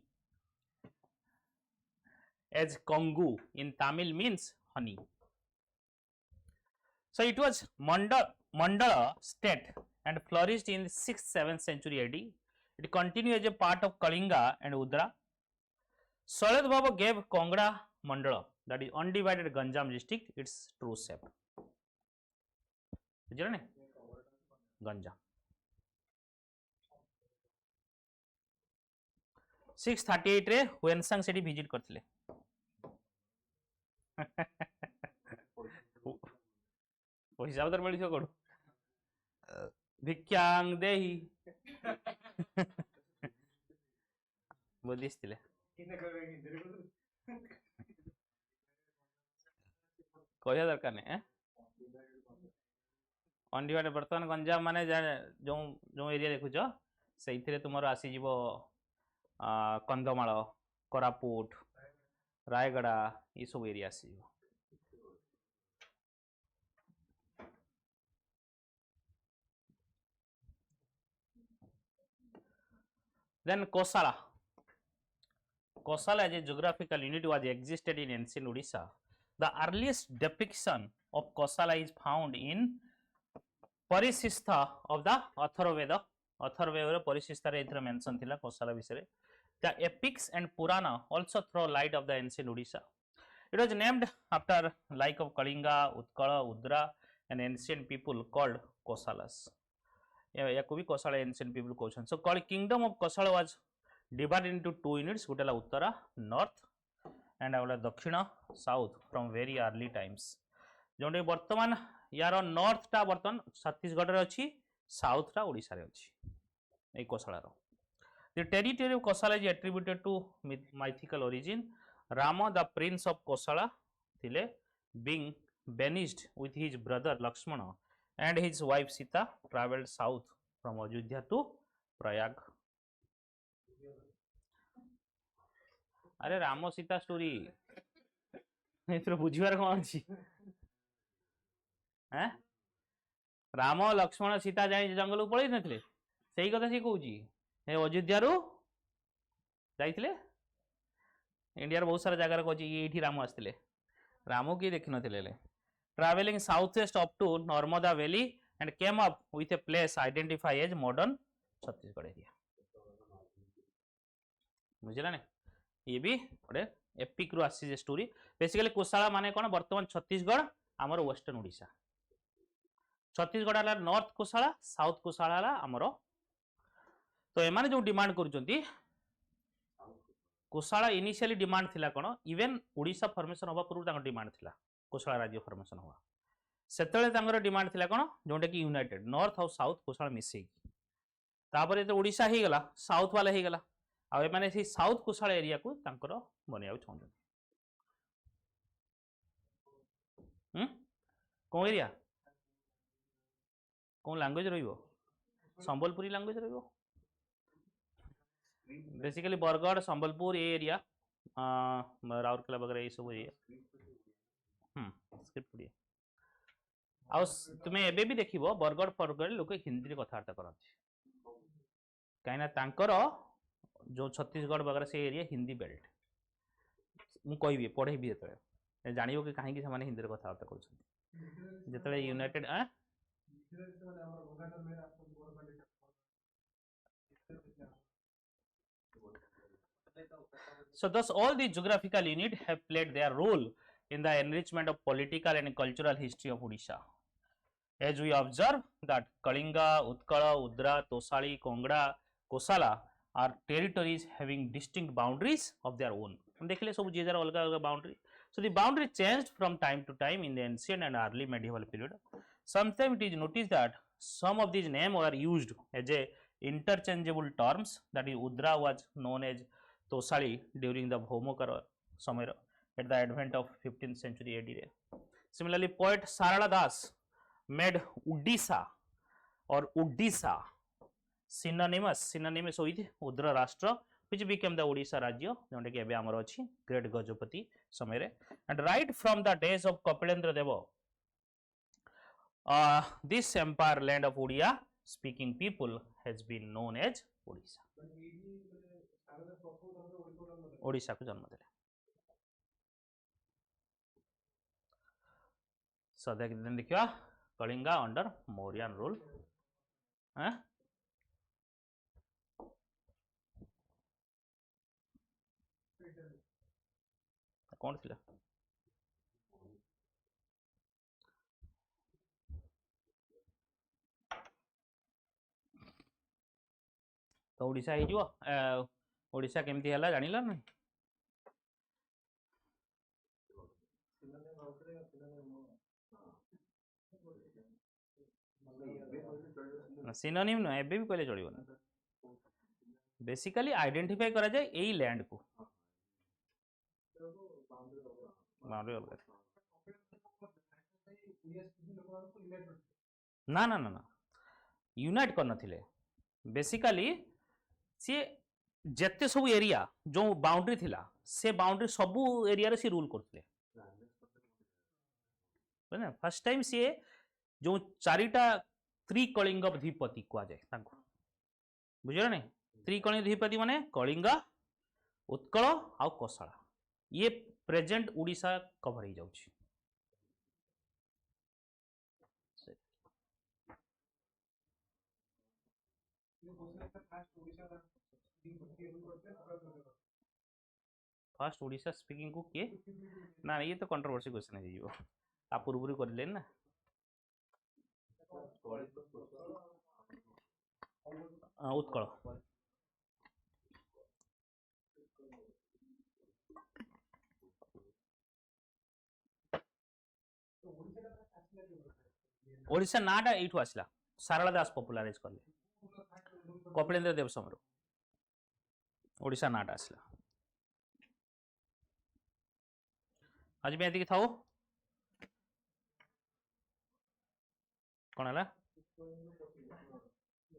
Speaker 1: as Kongu in Tamil means honey so it was Mandala state and flourished in the 6th 7th century AD it continued as a part of Kalinga and Udra Saladbhava gave Kangoda Mandala that is undivided Ganjam district its true shape बुझल ने गंजा 638 रे Hiuen Tsang सेठी visit करथिले ओ हिसाब तर मिलियो code भिक्षांग देही बोलिस्तिले कहया दरकार ने अनडिवाइडेड बर्तमान गंजाम माने जो जो एरिया देखुछ सेइथिरे तुमर आसी जीवो कंधमाल कोरापुट रायगड़ा ये सब एरिया आसी जीवो then Kosala as a geographical unit was existed in ancient Odisha the earliest depiction of Kosala is found in Parishishta of the Atharvaveda Atharvaveda Parishishta रे इथर मेंशन थिला कोसला विषय the epics and Purana also throw light of the ancient Odisha it was named after like of Kalinga Utkal Udra and ancient people called Kosalas या को भी Kosala ancient people कहउछन so called kingdom of Kosala was divided into two units गोटेला Uttara north and आउला Dakshina south from very early times जोंडे वर्तमान यार north टा वर्तमान छत्तीसगढ़ रे अछि साउथ टा ओडिसा रे अछि ए कोसला रो the territory of Kosala is attributed to mythical origin Ram the prince of Kosala थिले being banished with his brother Lakshman and his wife Sita travelled south from Ayodhya to Prayag अरे राम सीता स्टोरी एथरो बुझिबार कोन अछि हैं राम लक्ष्मण सीता जाई जंगल पळै नथिले सेही कथा सी कहूची ए अयोध्या रो जाइथिले इंडिया बहुत सारा जगह कहूची एठी राम आस्थिले राम की देखि नथिले travelling south west up to Narmada valley and came up with a place identify as modern Chhattisgarh area बुझिला ने ये भी गोटे एपिक रू आसी स्टोरी बेसिकली कोसाला माने कोन वर्तमान छत्तीसगढ़ आमर वेस्टर्न ओडिशा छत्तीसगढ़ हला नॉर्थ कोसाला साउथ कोसाला हला आमर तो एमाने जो डिमांड करूचंती कोसाला इनिशियली डिमांड थिला कोन इवन ओडिशा फॉर्मेशन होबा पूर्व तांग डिमांड थिला कोसाला राज्य फॉर्मेशन होबा सेतेले तांगर डिमांड थिला कोन जोंडे कि यूनाइटेड नॉर्थ और साउथ कोसाला मिसई तापरे तो ओडिशा ही गला साउथ वाला ही गला आ माने से साउथ कोसाला एरिया को तांकर बनिया चाहते कौन एरिया कौन लैंग्वेज रहिबो संबलपुरी लैंग्वेज रहिबो बेसिकली बरगढ़ संबलपुर ए एरिया राउरकेला वगैरह ये सब एरिया स्क्रिप्ट पढ़िए आ तुम्हें एबे भी देखिबो बरगढ़ परगढ़ लोक हिंदी रे कथावार्ता करथि काइना तांकर जो छत्तीसगढ़ वगैरह से एरिया हिंदी बेल्ट मु कहबी पढ़ेबी जेतले जानिबो कि काहे कि समान हिंदी रे कथावार्ता करछन जेतले United So thus all the geographical unit have played their role in the enrichment of political and cultural history of Odisha. As we observe that Kalinga, Utkala, Udra, Tosali, Kongra, Kosala are territories having distinct boundaries of their own. देखले सब जे जरा अलग अलग boundary. So the boundary changed from time to time in the ancient and early medieval period. Sometimes it is noticed that some of these names were used as a interchangeable terms. That is, Udra was known as Tosali during the Bhomokara Samara at the advent of 15th century AD. Similarly, poet Sarala Das made Odisha or Odisha synonymous with Udra Rashtra, which became the Odisha Rajya, jonde ki ebe amar achi great Gajapati samere. And right from the days of Kapilendra Deva, this empire land of Odia speaking people has been known as Odisha. Odisha को जन्म देले सदा के दिन देखिया Kalinga under Mauryan rule हैं कौन थिला तो ओडिशा हे जो ओडिशा केमती हला जानिला नै सिनोनिम न एबे भी कहले चलिबो ना बेसिकली आइडेंटिफाई करा जाए एई लैंड को बाउंड्री अलग ना ना ना ना यूनाइट कर नथिले बेसिकली सी जेते सब एरिया जो बाउंड्री थिला से बाउंड्री सबू एरिया रे सी रूल करथिले ना फर्स्ट टाइम सी जो चारिटा त्रिकलिंग अधिपति कह जाए तांको बुझिला नै त्रिकलिंग अधिपति माने कलिंगा उत्कल आ कोसला ये प्रेजेंट ओडिशा कवर हो जाउछि फास्ट ओडिशा स्पीकिंग को किए ना ये तो कंट्रोवर्सी क्वेश्चन है जीवो आ पूर्व कर ना उत्कल ओडिशा नाटा एठू आसला सारला दास पॉपुलराइज करले कपिलेंद्र देव समरू ओडिशा नाटा आसला आज भी एतिकी थाओ कौन है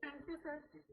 Speaker 2: थैंक यू सर।